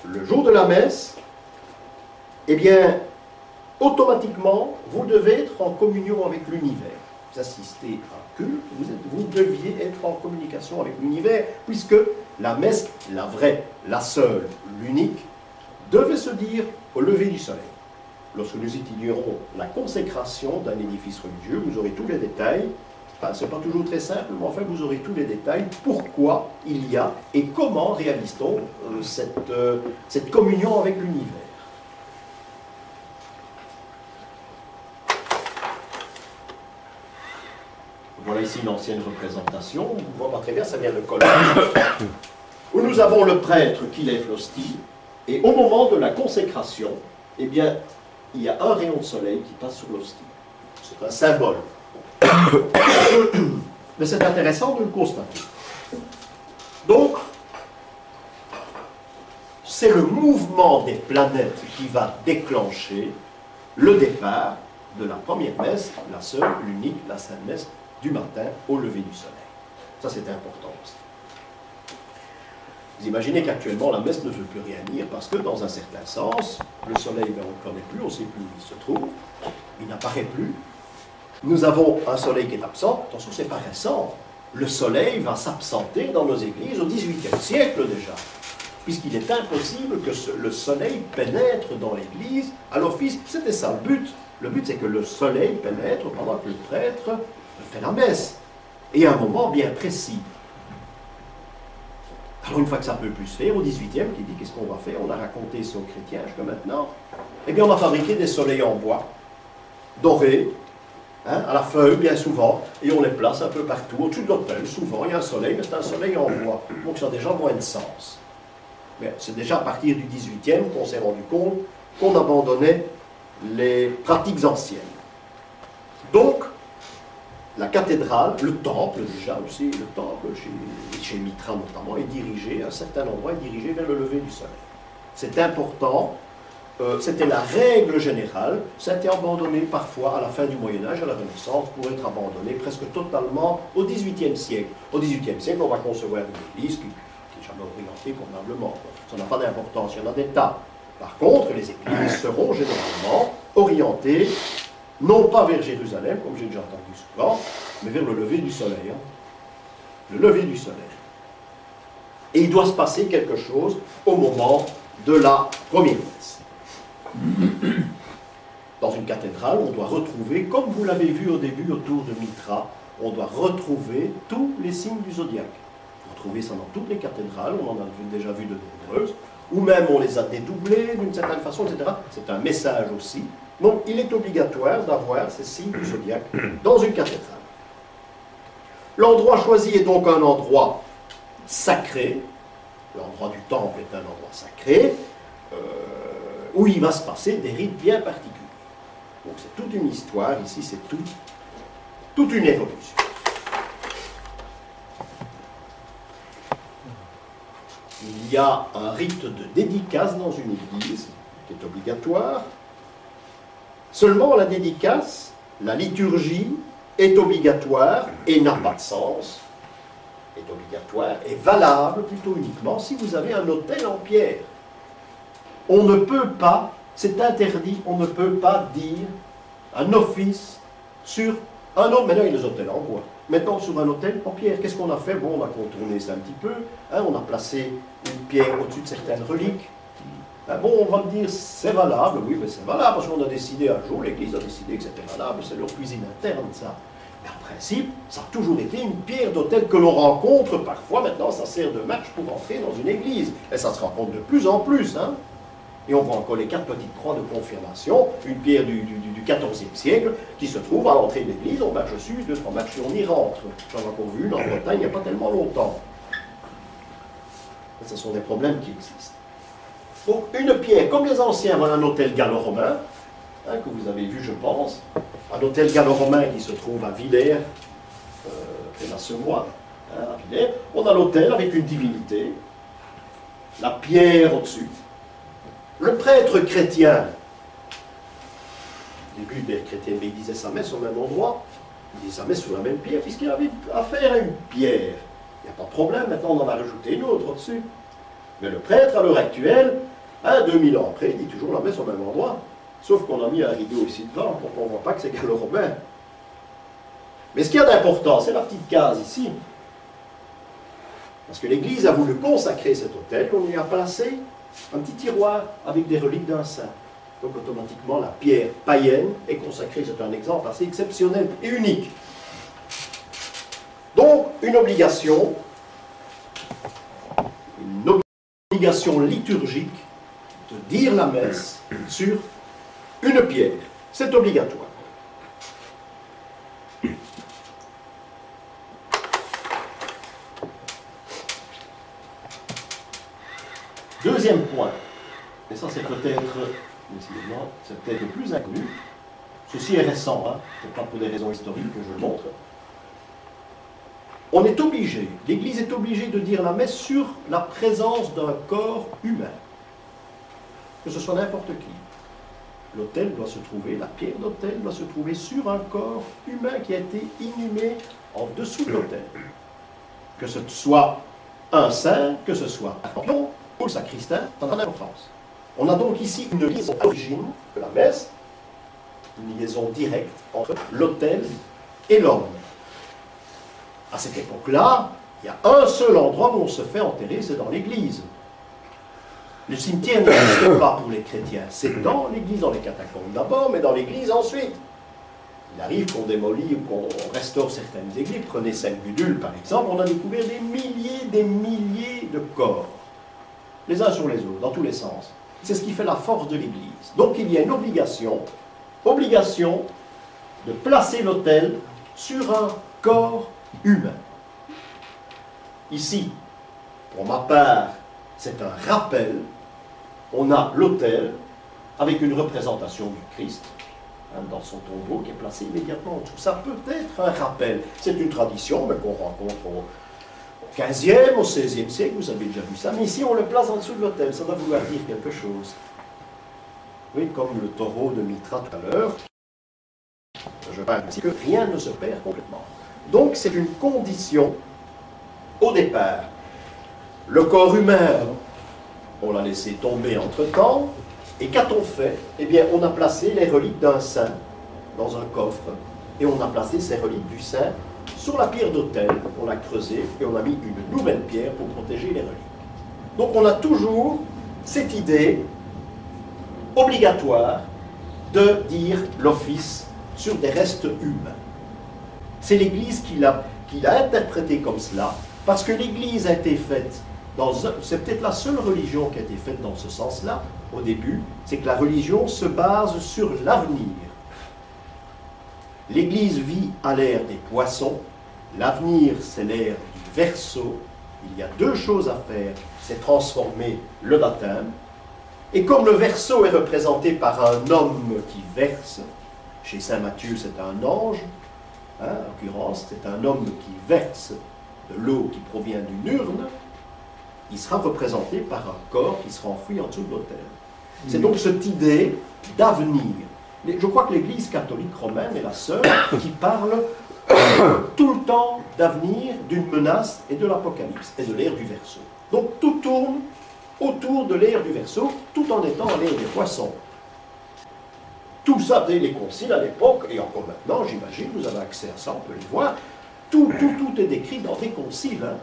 le jour de la messe, eh bien, automatiquement, vous devez être en communion avec l'univers. Vous assistez à un culte, vous deviez être en communication avec l'univers, puisque la messe, la vraie, la seule, l'unique, devait se dire au lever du soleil. Lorsque nous étudierons la consécration d'un édifice religieux, vous aurez tous les détails. Enfin, ce n'est pas toujours très simple, mais enfin, vous aurez tous les détails. Pourquoi il y a et comment réalise-t-on cette communion avec l'univers. Voilà ici une ancienne représentation. On voit pas très bien, ça vient de Cologne, nous avons le prêtre qui lève l'hostie, et au moment de la consécration, eh bien, il y a un rayon de soleil qui passe sur l'hostie. C'est un symbole. Mais c'est intéressant de le constater. Donc, c'est le mouvement des planètes qui va déclencher le départ de la première messe, la seule, l'unique, la sainte messe du matin au lever du soleil. Ça, c'est important aussi. Vous imaginez qu'actuellement, la messe ne veut plus rien dire parce que, dans un certain sens, le soleil, ben, on ne le connaît plus, on ne sait plus où il se trouve, il n'apparaît plus. Nous avons un soleil qui est absent. Attention, ce n'est pas récent. Le soleil va s'absenter dans nos églises au XVIIIe siècle déjà, puisqu'il est impossible que le soleil pénètre dans l'église à l'office. C'était ça le but. Le but, c'est que le soleil pénètre pendant que le prêtre fait la messe, et à un moment bien précis. Alors une fois que ça ne peut plus se faire, au XVIIIe, qui dit qu'est-ce qu'on va faire? On a raconté ça aux chrétiens jusqu'à maintenant. Eh bien, on a fabriqué des soleils en bois, dorés, hein, à la feuille bien souvent, et on les place un peu partout, au-dessus de l'autel. Souvent, il y a un soleil, mais c'est un soleil en bois. Donc ça a déjà moins de sens. Mais c'est déjà à partir du XVIIIe qu'on s'est rendu compte qu'on abandonnait les pratiques anciennes. Donc, la cathédrale, le temple déjà aussi, le temple chez Mitra notamment, est dirigé, à un certain endroit, est dirigé vers le lever du soleil. C'est important, c'était la règle générale, ça a été abandonné parfois à la fin du Moyen-Âge, à la Renaissance, pour être abandonné presque totalement au XVIIIe siècle. Au XVIIIe siècle, on va concevoir une église qui n'est jamais orientée convenablement. Ça n'a pas d'importance, il y en a des tas. Par contre, les églises seront généralement orientées non pas vers Jérusalem, comme j'ai déjà entendu souvent, mais vers le lever du soleil. Hein. Le lever du soleil. Et il doit se passer quelque chose au moment de la première messe. Dans une cathédrale, on doit retrouver, comme vous l'avez vu au début autour de Mitra, on doit retrouver tous les signes du zodiaque. Vous retrouvez ça dans toutes les cathédrales, on en a déjà vu de nombreuses, ou même on les a dédoublés d'une certaine façon, etc. C'est un message aussi. Donc, il est obligatoire d'avoir ces signes du zodiaque dans une cathédrale. L'endroit choisi est donc un endroit sacré. L'endroit du temple est un endroit sacré, où il va se passer des rites bien particuliers. Donc, c'est toute une histoire. Ici, c'est toute une évolution. Il y a un rite de dédicace dans une église qui est obligatoire. Seulement, la dédicace, la liturgie, est obligatoire et n'a pas de sens, est obligatoire et valable plutôt uniquement si vous avez un autel en pierre. On ne peut pas, c'est interdit, on ne peut pas dire un office sur un autre. Maintenant, il y a les autels en bois. Maintenant, sur un autel en pierre, qu'est-ce qu'on a fait? Bon, on a contourné ça un petit peu, hein, on a placé une pierre au-dessus de certaines reliques. Bon, on va me dire, c'est valable, oui, mais c'est valable, parce qu'on a décidé un jour, l'Église a décidé que c'était valable, c'est leur cuisine interne, ça. Mais en principe, ça a toujours été une pierre d'autel que l'on rencontre parfois, maintenant ça sert de marche pour entrer dans une église. Et ça se rencontre de plus en plus, hein. Et on voit encore les 4 petites croix de confirmation, une pierre du XIVe siècle, qui se trouve à l'entrée de l'église, on marche dessus, 2-3 marches, on y rentre. J'en ai encore vu une en Bretagne il n'y a pas tellement longtemps. Et ce sont des problèmes qui existent. Donc, une pierre, comme les anciens, voilà un hôtel gallo-romain, hein, que vous avez vu, je pense, un hôtel gallo-romain qui se trouve à Villers, près d'Assenois, hein, à Villers. On a l'hôtel avec une divinité, la pierre au-dessus. Le prêtre chrétien, au début des chrétiens, il disait sa messe au même endroit, il disait sa messe sur la même pierre, puisqu'il avait affaire à une pierre. Il n'y a pas de problème, maintenant on en a rajouté une autre au-dessus. Mais le prêtre, à l'heure actuelle, 2000 ans après, il dit toujours la messe au même endroit. Sauf qu'on a mis un rideau ici devant pour qu'on ne voit pas que c'est gallo-romain. Mais ce qu'il y a d'important, c'est la petite case ici. Parce que l'Église a voulu consacrer cet autel, on lui a placé un petit tiroir avec des reliques d'un saint. Donc automatiquement, la pierre païenne est consacrée. C'est un exemple assez exceptionnel et unique. Donc, une obligation liturgique de dire la messe sur une pierre. C'est obligatoire. décidément, c'est peut-être le plus inconnu. Ceci est récent, hein, c'est pas pour des raisons historiques que je le montre. On est obligé, l'Église est obligée de dire la messe sur la présence d'un corps humain. Que ce soit n'importe qui. L'autel doit se trouver, la pierre d'autel doit se trouver sur un corps humain qui a été inhumé en dessous de l'autel. Que ce soit un saint, que ce soit un champion ou le sacristain, ça n'a d'importance. On a donc ici une liaison à l'origine de la messe, une liaison directe entre l'autel et l'homme. À cette époque-là, il y a un seul endroit où on se fait enterrer, c'est dans l'église. Le cimetière n'existe pas pour les chrétiens, c'est dans l'église, dans les catacombes d'abord, mais dans l'église ensuite. Il arrive qu'on démolit ou qu'on restaure certaines églises. Prenez Sainte-Gudule par exemple, on a découvert des milliers de corps, les uns sur les autres, dans tous les sens. C'est ce qui fait la force de l'église. Donc il y a une obligation de placer l'autel sur un corps humain. Ici, pour ma part, c'est un rappel. On a l'autel avec une représentation du Christ hein, dans son tombeau qui est placé immédiatement en dessous. Ça peut être un rappel. C'est une tradition mais qu'on rencontre au 15e, au 16e siècle, vous avez déjà vu ça. Mais ici, on le place en dessous de l'autel. Ça doit vouloir dire quelque chose. Oui, comme le taureau de Mitra tout à l'heure. Je parle ici que rien ne se perd complètement. Donc, c'est une condition au départ. Le corps humain, on l'a laissé tomber entre-temps, et qu'a-t-on fait? Eh bien, on a placé les reliques d'un saint dans un coffre, et on a placé ces reliques du saint sur la pierre d'autel. On l'a creusé, et on a mis une nouvelle pierre pour protéger les reliques. Donc, on a toujours cette idée obligatoire de dire l'office sur des restes humains. C'est l'Église qui l'a interprété comme cela, parce que l'Église a été faite c'est peut-être la seule religion qui a été faite dans ce sens-là, au début, c'est que la religion se base sur l'avenir. L'Église vit à l'ère des poissons, l'avenir c'est l'ère du verseau. Il y a deux choses à faire, c'est transformer le baptême, et comme le verseau est représenté par un homme qui verse, chez saint Matthieu c'est un ange, hein, en l'occurrence c'est un homme qui verse de l'eau qui provient d'une urne, il sera représenté par un corps qui sera enfoui en dessous de l'autel. C'est donc cette idée d'avenir. Je crois que l'Église catholique romaine est la seule qui parle tout le temps d'avenir, d'une menace et de l'Apocalypse, et de l'ère du Verseau. Donc tout tourne autour de l'ère du Verseau, tout en étant à l'ère des poissons. Tout ça, dès les conciles à l'époque, et encore maintenant, j'imagine, vous avez accès à ça, on peut les voir, tout est décrit dans des conciles. Hein.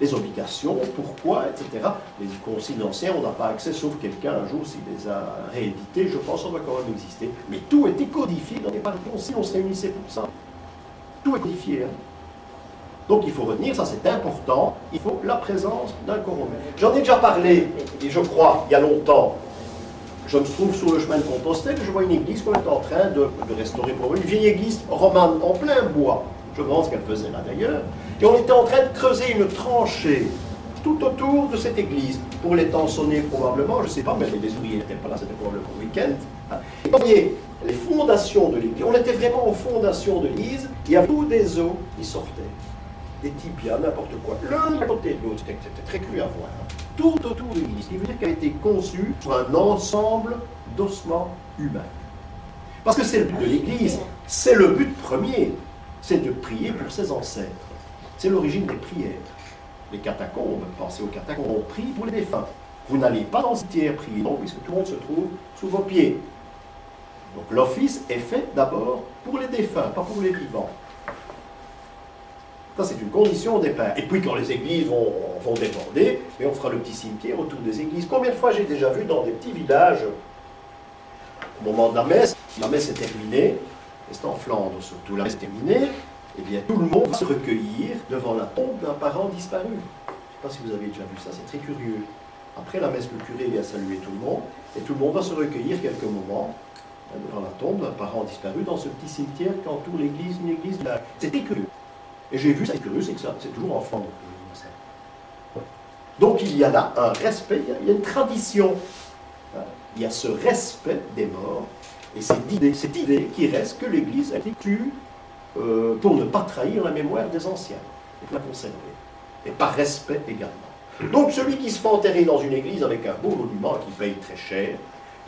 Les obligations, pourquoi, etc. Les conciles anciens, on n'a pas accès, sauf quelqu'un, un jour, s'il les a réédités, je pense qu'on va quand même exister. Mais tout était codifié dans les conciles, on se réunissait pour ça. Tout est codifié. Hein. Donc il faut retenir, ça c'est important, il faut la présence d'un corps humain. J'en ai déjà parlé, et je crois, il y a longtemps, je me trouve sur le chemin de Compostelle, je vois une église qu'on est en train de restaurer pour une vieille église romane en plein bois. Je pense qu'elle faisait là d'ailleurs. Et on était en train de creuser une tranchée tout autour de cette église, pour l'étançonner probablement, je ne sais pas, mais les ouvriers n'étaient pas là, c'était probablement le week-end. Et vous voyez, les fondations de l'église, on était vraiment aux fondations de l'église, il y avait tous des os qui sortaient, des tibias, n'importe quoi, l'un à côté de l'autre, c'était très cru à voir. Tout autour de l'église, ce qui veut dire qu'elle a été conçue sur un ensemble d'ossements humains. Parce que c'est le but de l'église, c'est le but premier, c'est de prier pour ses ancêtres. C'est l'origine des prières. Les catacombes, pensez aux catacombes, on prie pour les défunts. Vous n'allez pas dans le cimetière prier, non, puisque tout le monde se trouve sous vos pieds. Donc l'office est fait d'abord pour les défunts, pas pour les vivants. Ça, c'est une condition au départ. Et puis quand les églises vont déborder, et on fera le petit cimetière autour des églises. Combien de fois j'ai déjà vu dans des petits villages, au moment de la messe est terminée, et c'est en Flandre surtout, la messe est terminée, eh bien tout le monde va se recueillir devant la tombe d'un parent disparu. Je ne sais pas si vous avez déjà vu ça, c'est très curieux. Après la messe, le curé vient saluer tout le monde, et tout le monde va se recueillir quelques moments devant la tombe d'un parent disparu dans ce petit cimetière qui entoure l'église, une église là. C'était curieux. Et j'ai vu ça, c'est curieux, c'est que ça, c'est toujours en Flandre. Donc il y a là un respect, il y a une tradition. il y a ce respect des morts, et cette idée qui reste que l'Église a été tue pour ne pas trahir la mémoire des anciens, et pour la conserver, et par respect également. Donc celui qui se fait enterrer dans une église avec un beau monument qui paye très cher,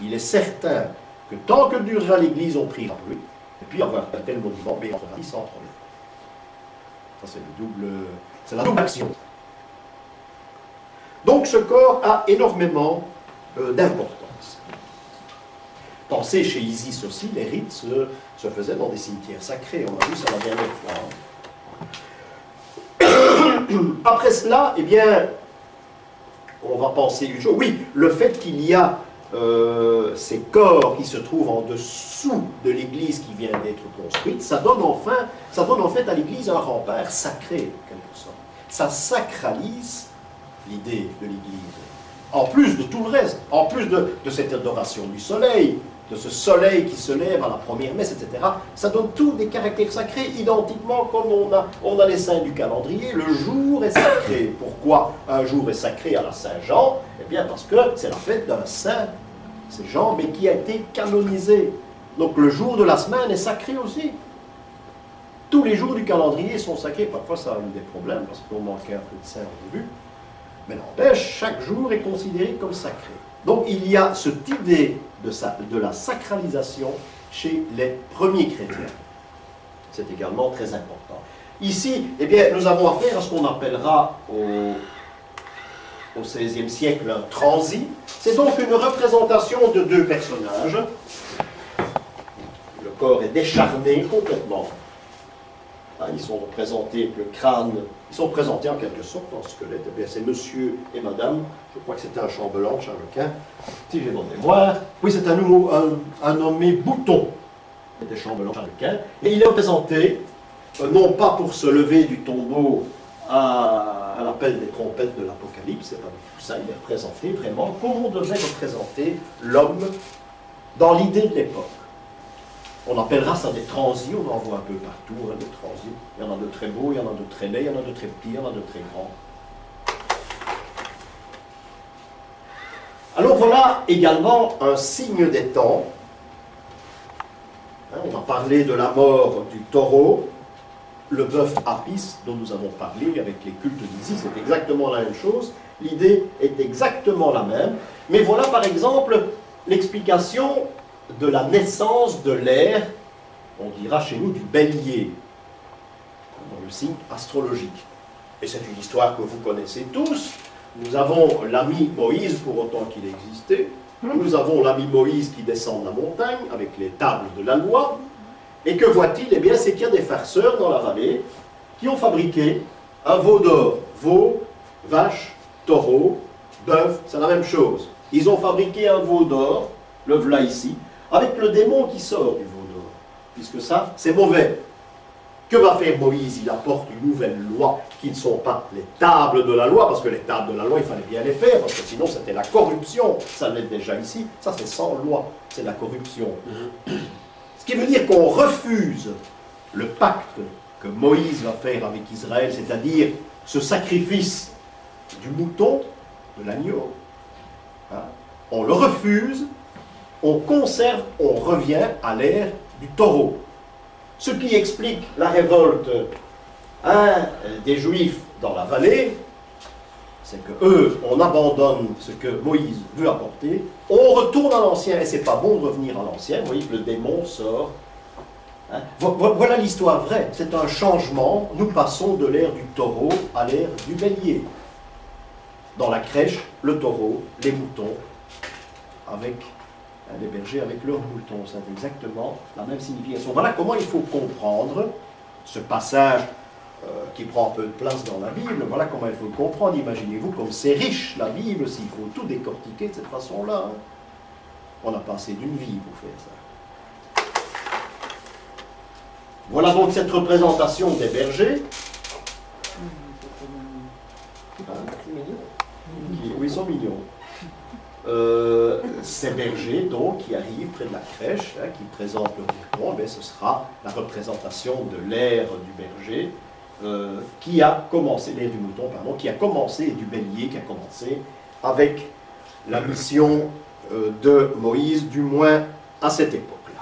il est certain que tant que durera l'église, on priera pour lui, et puis avoir un tel monument, mais il entrera sans problème. Ça c'est la double action. Donc ce corps a énormément d'importance. Pensez, chez Isis aussi, les rites se faisaient dans des cimetières sacrés. On a vu ça la dernière fois. Après cela, eh bien, on va penser une chose. Oui, le fait qu'il y a ces corps qui se trouvent en dessous de l'église qui vient d'être construite, ça donne en fait à l'église un rempart sacré, en quelque sorte. Ça sacralise l'idée de l'église. En plus de tout le reste, en plus de cette adoration du soleil, de ce soleil qui se lève à la première messe, etc., ça donne tous des caractères sacrés, identiquement comme on a les saints du calendrier. Le jour est sacré. Pourquoi un jour est sacré à la Saint-Jean? Eh bien parce que c'est la fête d'un saint, c'est Jean, mais qui a été canonisé. Donc le jour de la semaine est sacré aussi. Tous les jours du calendrier sont sacrés. Parfois ça a eu des problèmes parce qu'on manquait un peu de saint au début. Mais n'empêche, chaque jour est considéré comme sacré. Donc il y a cette idée de la sacralisation chez les premiers chrétiens. C'est également très important. Ici, eh bien, nous avons affaire à ce qu'on appellera au XVIe siècle un transi. C'est donc une représentation de deux personnages. Le corps est décharné complètement. Ils sont représentés avec le crâne, ils sont présentés en quelque sorte en squelette. Eh bien, c'est monsieur et madame, je crois que c'était un chambellan de Charles Quint, si j'ai bonne mémoire. Oui, c'est un nommé Bouton, c'était chambellan de Charles Quint. Et il est représenté, non pas pour se lever du tombeau à l'appel des trompettes de l'Apocalypse, c'est pas du tout ça, il est représenté vraiment comme on devait représenter l'homme dans l'idée de l'époque. On appellera ça des transis, on en voit un peu partout, hein, des transis. Il y en a de très beaux, il y en a de très laids, il y en a de très petits, il y en a de très grands. Alors voilà également un signe des temps. Hein, on a parlé de la mort du taureau, le bœuf Apis dont nous avons parlé avec les cultes d'Isis, c'est exactement la même chose. L'idée est exactement la même. Mais voilà par exemple l'explication de la naissance de l'ère, on dira chez nous, du bélier, dans le signe astrologique. Et c'est une histoire que vous connaissez tous. Nous avons l'ami Moïse, pour autant qu'il existait. Nous avons l'ami Moïse qui descend de la montagne avec les tables de la loi. Et que voit-il? Eh bien, c'est qu'il y a des farceurs dans la vallée qui ont fabriqué un veau d'or. Veau, vache, taureau, bœuf, c'est la même chose. Ils ont fabriqué un veau d'or, le voilà ici, avec le démon qui sort du veau d'or, puisque ça, c'est mauvais. Que va faire Moïse? Il apporte une nouvelle loi qui ne sont pas les tables de la loi, parce que les tables de la loi, il fallait bien les faire, parce que sinon c'était la corruption. Ça l'est déjà ici, ça c'est sans loi, c'est la corruption. Ce qui veut dire qu'on refuse le pacte que Moïse va faire avec Israël, c'est-à-dire ce sacrifice du mouton, de l'agneau. Hein? On le refuse, on conserve, on revient à l'ère du taureau. Ce qui explique la révolte des Juifs dans la vallée, c'est que eux, on abandonne ce que Moïse veut apporter, on retourne à l'ancien, et c'est pas bon de revenir à l'ancien. Vous voyez que le démon sort. Hein? Voilà l'histoire vraie, c'est un changement. Nous passons de l'ère du taureau à l'ère du bélier. Dans la crèche, le taureau, les moutons, avec les bergers avec leurs moutons. C'est exactement la même signification. Voilà comment il faut comprendre ce passage qui prend un peu de place dans la Bible. Voilà comment il faut le comprendre. Imaginez-vous comme c'est riche la Bible, s'il faut tout décortiquer de cette façon-là. Hein. On a passé d'une vie pour faire ça. Voilà donc cette représentation des bergers. Oui, ils sont mignons. Ces bergers donc qui arrivent près de la crèche, hein, qui présentent le mouton, ben, ce sera la représentation de l'ère du berger qui a commencé, l'ère du mouton, pardon, qui a commencé, et du bélier qui a commencé avec la mission de Moïse, du moins à cette époque-là.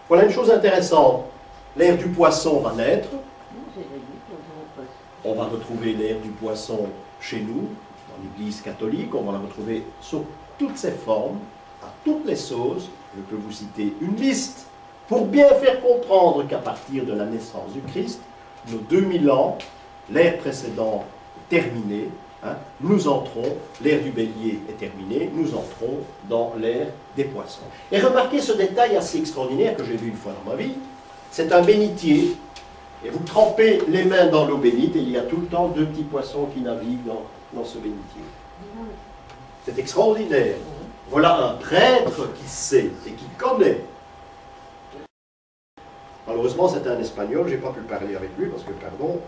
Voilà une chose intéressante. L'ère du poisson va naître. On va retrouver l'ère du poisson chez nous, dans l'Église catholique. On va la retrouver sous toutes ses formes, à toutes les sauces. Je peux vous citer une liste pour bien faire comprendre qu'à partir de la naissance du Christ, nos 2000 ans, l'ère précédente est terminée, hein, nous entrons, l'ère du bélier est terminée, nous entrons dans l'ère des poissons. Et remarquez ce détail assez extraordinaire que j'ai vu une fois dans ma vie, c'est un bénitier, et vous trempez les mains dans l'eau bénite, et il y a tout le temps 2 petits poissons qui naviguent dans ce bénitier. C'est extraordinaire. Voilà un prêtre qui sait et qui connaît. Malheureusement, c'était un Espagnol, je n'ai pas pu parler avec lui parce que, pardon,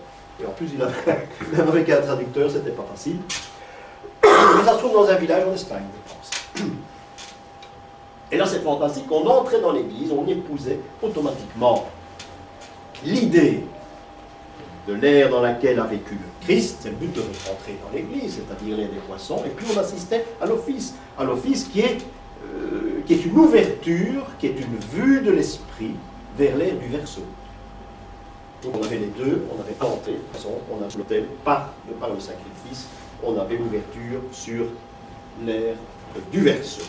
et en plus, même avec un traducteur, c'était pas facile. Mais ça se trouve dans un village en Espagne, je pense. Et là, c'est fantastique, on entrait dans l'église, on épousait automatiquement l'idée de l'ère dans laquelle a vécu le Christ, c'est le but de rentrer dans l'église, c'est-à-dire l'ère des poissons, et puis on assistait à l'office qui est une ouverture, qui est une vue de l'esprit vers l'ère du Verseau. Donc on avait les deux, on avait planté, on a l'autel par le sacrifice, on avait l'ouverture sur l'ère du Verseau.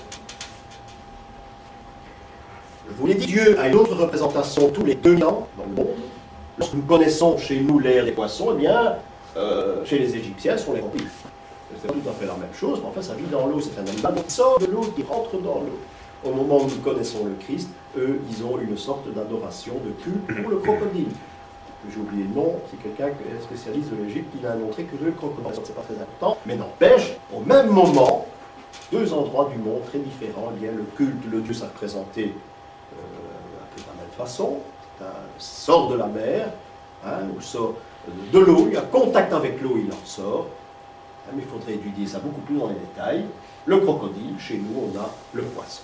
Je vous l'ai dit, Dieu a une autre représentation tous les 2000 ans dans le monde. Lorsque nous connaissons chez nous l'ère des poissons, eh bien, chez les Égyptiens, ce sont les vampires. C'est tout à fait la même chose, mais enfin, ça vit dans l'eau, c'est un animal qui sort de l'eau, qui rentre dans l'eau. Au moment où nous connaissons le Christ, eux, ils ont une sorte d'adoration, de culte pour le crocodile. J'ai oublié le nom, c'est quelqu'un qui est spécialiste de l'Égypte, qui a montré que le crocodile, c'est pas très important, mais n'empêche, au même moment, 2 endroits du monde très différents, il y a le culte, le Dieu s'est représenté un peu de la même façon, sort de la mer, hein, ou sort de l'eau, il a contact avec l'eau, il en sort, hein, mais il faudrait étudier ça beaucoup plus dans les détails. Le crocodile, chez nous, on a le poisson.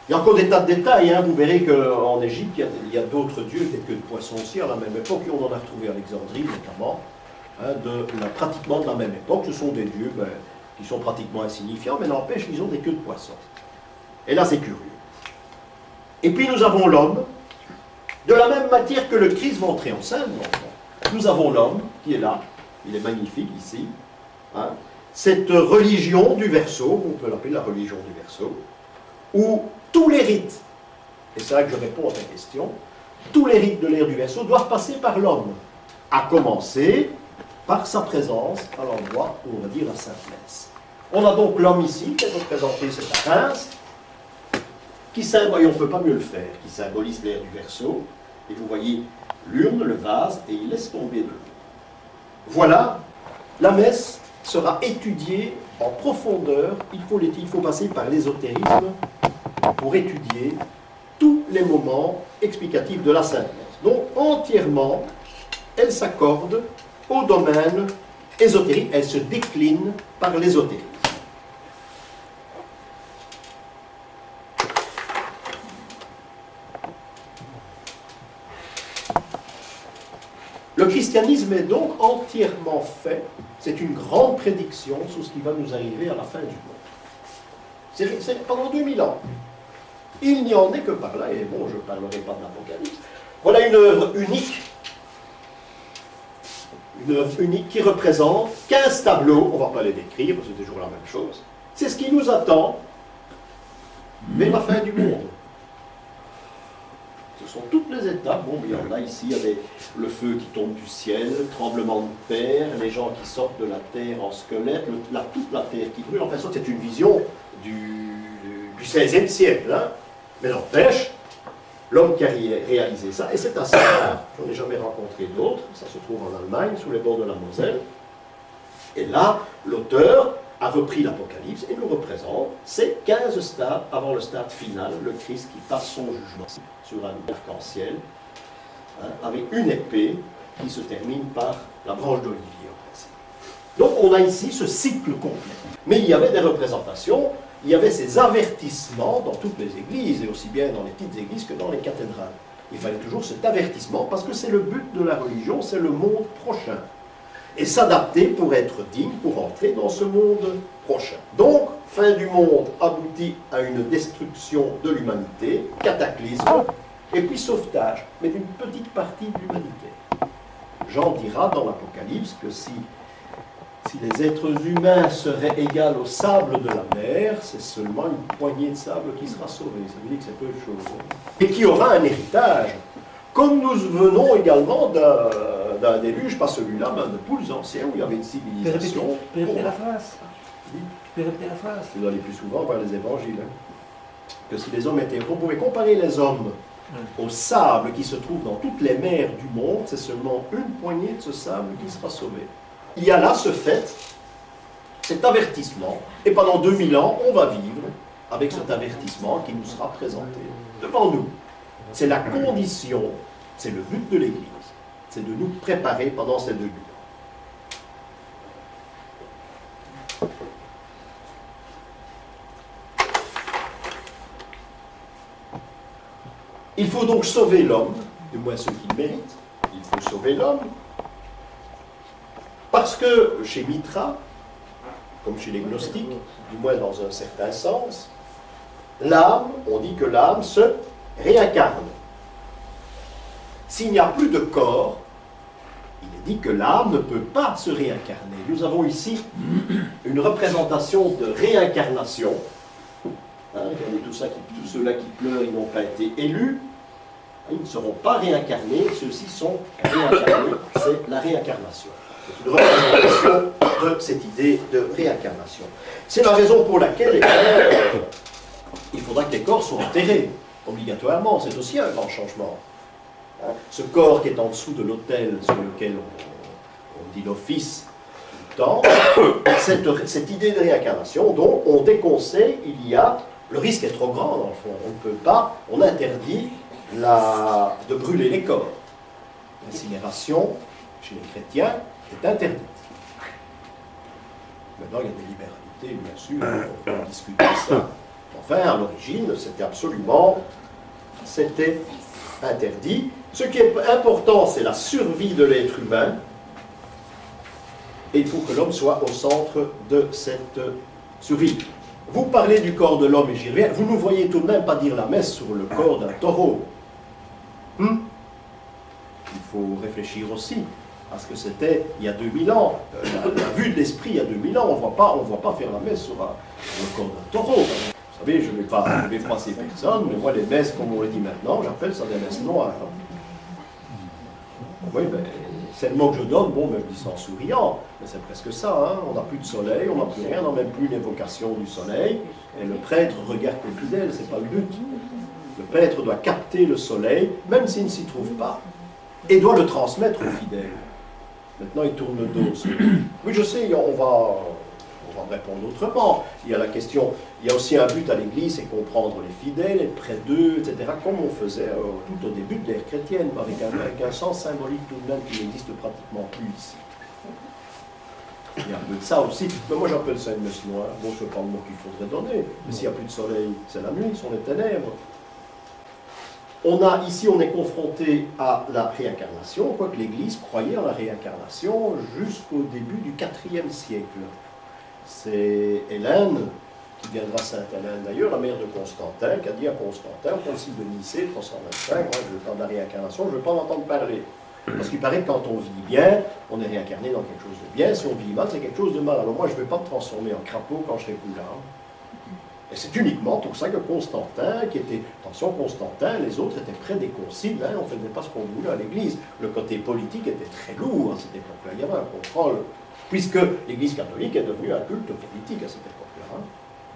Il y a encore des tas de détails, hein. Vous verrez qu'en Égypte, il y a d'autres dieux, peut-être que de poissons aussi, à la même époque, et on en a retrouvé à Alexandrie notamment, hein, pratiquement de la même époque. Ce sont des dieux qui sont pratiquement insignifiants, mais n'empêche, ils ont des queues de poissons. Et là, c'est curieux. Et puis nous avons l'homme, de la même matière que le Christ va entrer en scène. Nous avons l'homme qui est là, il est magnifique ici, hein. Cette religion du Verseau, on peut l'appeler la religion du Verseau, où tous les rites, et c'est là que je réponds à ta question, tous les rites de l'ère du Verseau doivent passer par l'homme, à commencer par sa présence à l'endroit où on va dire la Sainte Messe. On a donc l'homme ici, qui est représenté, c'est à Reims, qui symbolise, et on ne peut pas mieux le faire, qui symbolise l'ère du Verseau, et vous voyez l'urne, le vase, et il laisse tomber de l'eau. Voilà, la messe sera étudiée en profondeur, il faut passer par l'ésotérisme pour étudier tous les moments explicatifs de la Sainte Messe. Donc, entièrement, elle s'accorde au domaine ésotérique, elle se décline par l'ésotérisme. Le christianisme est donc entièrement fait, c'est une grande prédiction sur ce qui va nous arriver à la fin du monde. C'est pendant 2000 ans. Il n'y en est que par là, et bon, je ne parlerai pas de l'Apocalypse. Voilà une œuvre unique qui représente 15 tableaux, on ne va pas les décrire, c'est toujours la même chose. C'est ce qui nous attend vers la fin du monde. Ce sont toutes les étapes. Bon, il y en a ici, il y a le feu qui tombe du ciel, le tremblement de terre, les gens qui sortent de la terre en squelette, toute la terre qui brûle. Enfin, ça, c'est une vision du XVIe siècle. Hein. Mais n'empêche, l'homme qui a réalisé ça, et c'est assez rare, je n'en ai jamais rencontré d'autres, ça se trouve en Allemagne, sous les bords de la Moselle. Et là, l'auteur a repris l'Apocalypse et nous représente ces 15 stades avant le stade final, le Christ qui passe son jugement sur un arc-en-ciel, hein, avec une épée qui se termine par la branche d'olivier en principe. Donc on a ici ce cycle complet. Mais il y avait des représentations il y avait ces avertissements dans toutes les églises, et aussi bien dans les petites églises que dans les cathédrales. Il fallait toujours cet avertissement, parce que c'est le but de la religion, c'est le monde prochain. Et s'adapter pour être digne, pour entrer dans ce monde prochain. Donc, fin du monde aboutit à une destruction de l'humanité, cataclysme, et puis sauvetage, mais d'une petite partie de l'humanité. Jean dira dans l'Apocalypse que si les êtres humains seraient égaux au sable de la mer, c'est seulement une poignée de sable qui sera sauvée. Ça veut dire que c'est peu de choses. Et qui aura un héritage. Comme nous venons également d'un déluge, pas celui-là, mais de poules anciens, où il y avait une civilisation. Tu peux répéter la phrase. Tu peux répéter la phrase. Vous allez plus souvent vers les évangiles. Que si les hommes étaient... Vous pouvez comparer les hommes au sable qui se trouve dans toutes les mers du monde, c'est seulement une poignée de ce sable qui sera sauvée. Il y a là ce fait, cet avertissement, et pendant 2000 ans, on va vivre avec cet avertissement qui nous sera présenté devant nous. C'est la condition, c'est le but de l'Église, c'est de nous préparer pendant ces 2000 ans. Il faut donc sauver l'homme, du moins ceux qui le méritent, il faut sauver l'homme, parce que chez Mitra, comme chez les gnostiques, du moins dans un certain sens, l'âme, on dit que l'âme se réincarne. S'il n'y a plus de corps, il est dit que l'âme ne peut pas se réincarner. Nous avons ici une représentation de réincarnation. Regardez tous ceux-là qui pleurent, ils n'ont pas été élus. Ils ne seront pas réincarnés, ceux-ci sont réincarnés. C'est la réincarnation. C'est une représentation de cette idée de réincarnation. C'est la raison pour laquelle il faudra que les corps soient enterrés, obligatoirement. C'est aussi un grand changement. Ce corps qui est en dessous de l'autel sur lequel on dit l'office du temps, cette idée de réincarnation, dont on déconseille, le risque est trop grand dans le fond. On ne peut pas, on interdit de brûler les corps. L'incinération, chez les chrétiens, est interdite. Maintenant, il y a des libéralités, bien sûr, on peut discuter ça. Enfin, à l'origine, c'était interdit. Ce qui est important, c'est la survie de l'être humain, et il faut que l'homme soit au centre de cette survie. Vous parlez du corps de l'homme, et j'y reviens, vous ne voyez tout de même pas dire la messe sur le corps d'un taureau. Il faut réfléchir aussi à ce que c'était il y a 2000 ans. La vue de l'esprit il y a 2000 ans, on ne voit pas faire la messe sur le corps d'un taureau. Vous savez, je ne vais pas froisser personne, mais moi les messes, comme on le dit maintenant, j'appelle ça des messes noires. Oui, ben, c'est le mot que je donne, bon, ben, je dis ça en souriant, mais c'est presque ça, hein. On n'a plus de soleil, on n'a plus rien, on n'a même plus l'évocation du soleil, et le prêtre regarde les fidèles, c'est pas le but. Le prêtre doit capter le soleil, même s'il ne s'y trouve pas, et doit le transmettre aux fidèles. Maintenant, il tourne le dos. Oui, je sais, on va répondre autrement. Il y a la question, il y a aussi un but à l'Église, c'est comprendre les fidèles, être près d'eux, etc., comme on faisait tout au début de l'ère chrétienne, avec un sens symbolique tout de même qui n'existe pratiquement plus ici. Il y a un peu de ça aussi, mais moi j'appelle ça une messe noire. Bon, ce n'est pas le mot qu'il faudrait donner, mais s'il n'y a plus de soleil, c'est la nuit, ce sont les ténèbres. Ici, on est confronté à la réincarnation, quoique l'Église croyait en la réincarnation jusqu'au début du IVe siècle. C'est Hélène, qui viendra Sainte-Hélène d'ailleurs, la mère de Constantin, qui a dit à Constantin, au concile de Nicée, 325, moi je veux pas de la réincarnation, je ne veux pas en entendre parler. Parce qu'il paraît que quand on vit bien, on est réincarné dans quelque chose de bien, si on vit mal, c'est quelque chose de mal. Alors moi je ne vais pas me transformer en crapaud quand je serai plus là. Et c'est uniquement pour ça que Constantin, qui était, attention Constantin, les autres étaient près des conciles, hein, on ne faisait pas ce qu'on voulait à l'Église. Le côté politique était très lourd à cette époque-là, il y avait un contrôle, puisque l'Église catholique est devenue un culte politique à cette époque-là. Hein.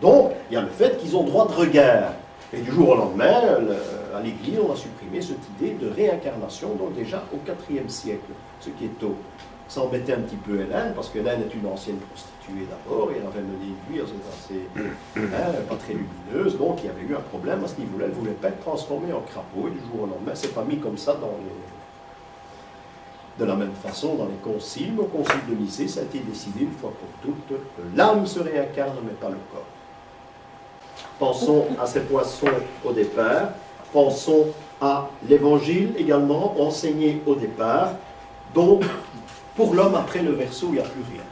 Donc, il y a le fait qu'ils ont droit de regard. Et du jour au lendemain, à l'Église, on a supprimé cette idée de réincarnation, donc déjà au IVe siècle, ce qui est tôt. Ça embêtait un petit peu Hélène, parce qu'Hélène est une ancienne prostituée d'abord, et elle avait mené une vie assez, pas très lumineuse, donc il y avait eu un problème à ce niveau-là, elle ne voulait pas être transformée en crapaud, et du jour au lendemain, c'est pas mis comme ça de la même façon dans les conciles. Au concile de Nicée, ça a été décidé une fois pour toutes, que l'âme se réincarne, mais pas le corps. Pensons à ces poissons au départ. Pensons à l'évangile également, enseigné au départ. Donc, pour l'homme, après le verseau, il n'y a plus rien.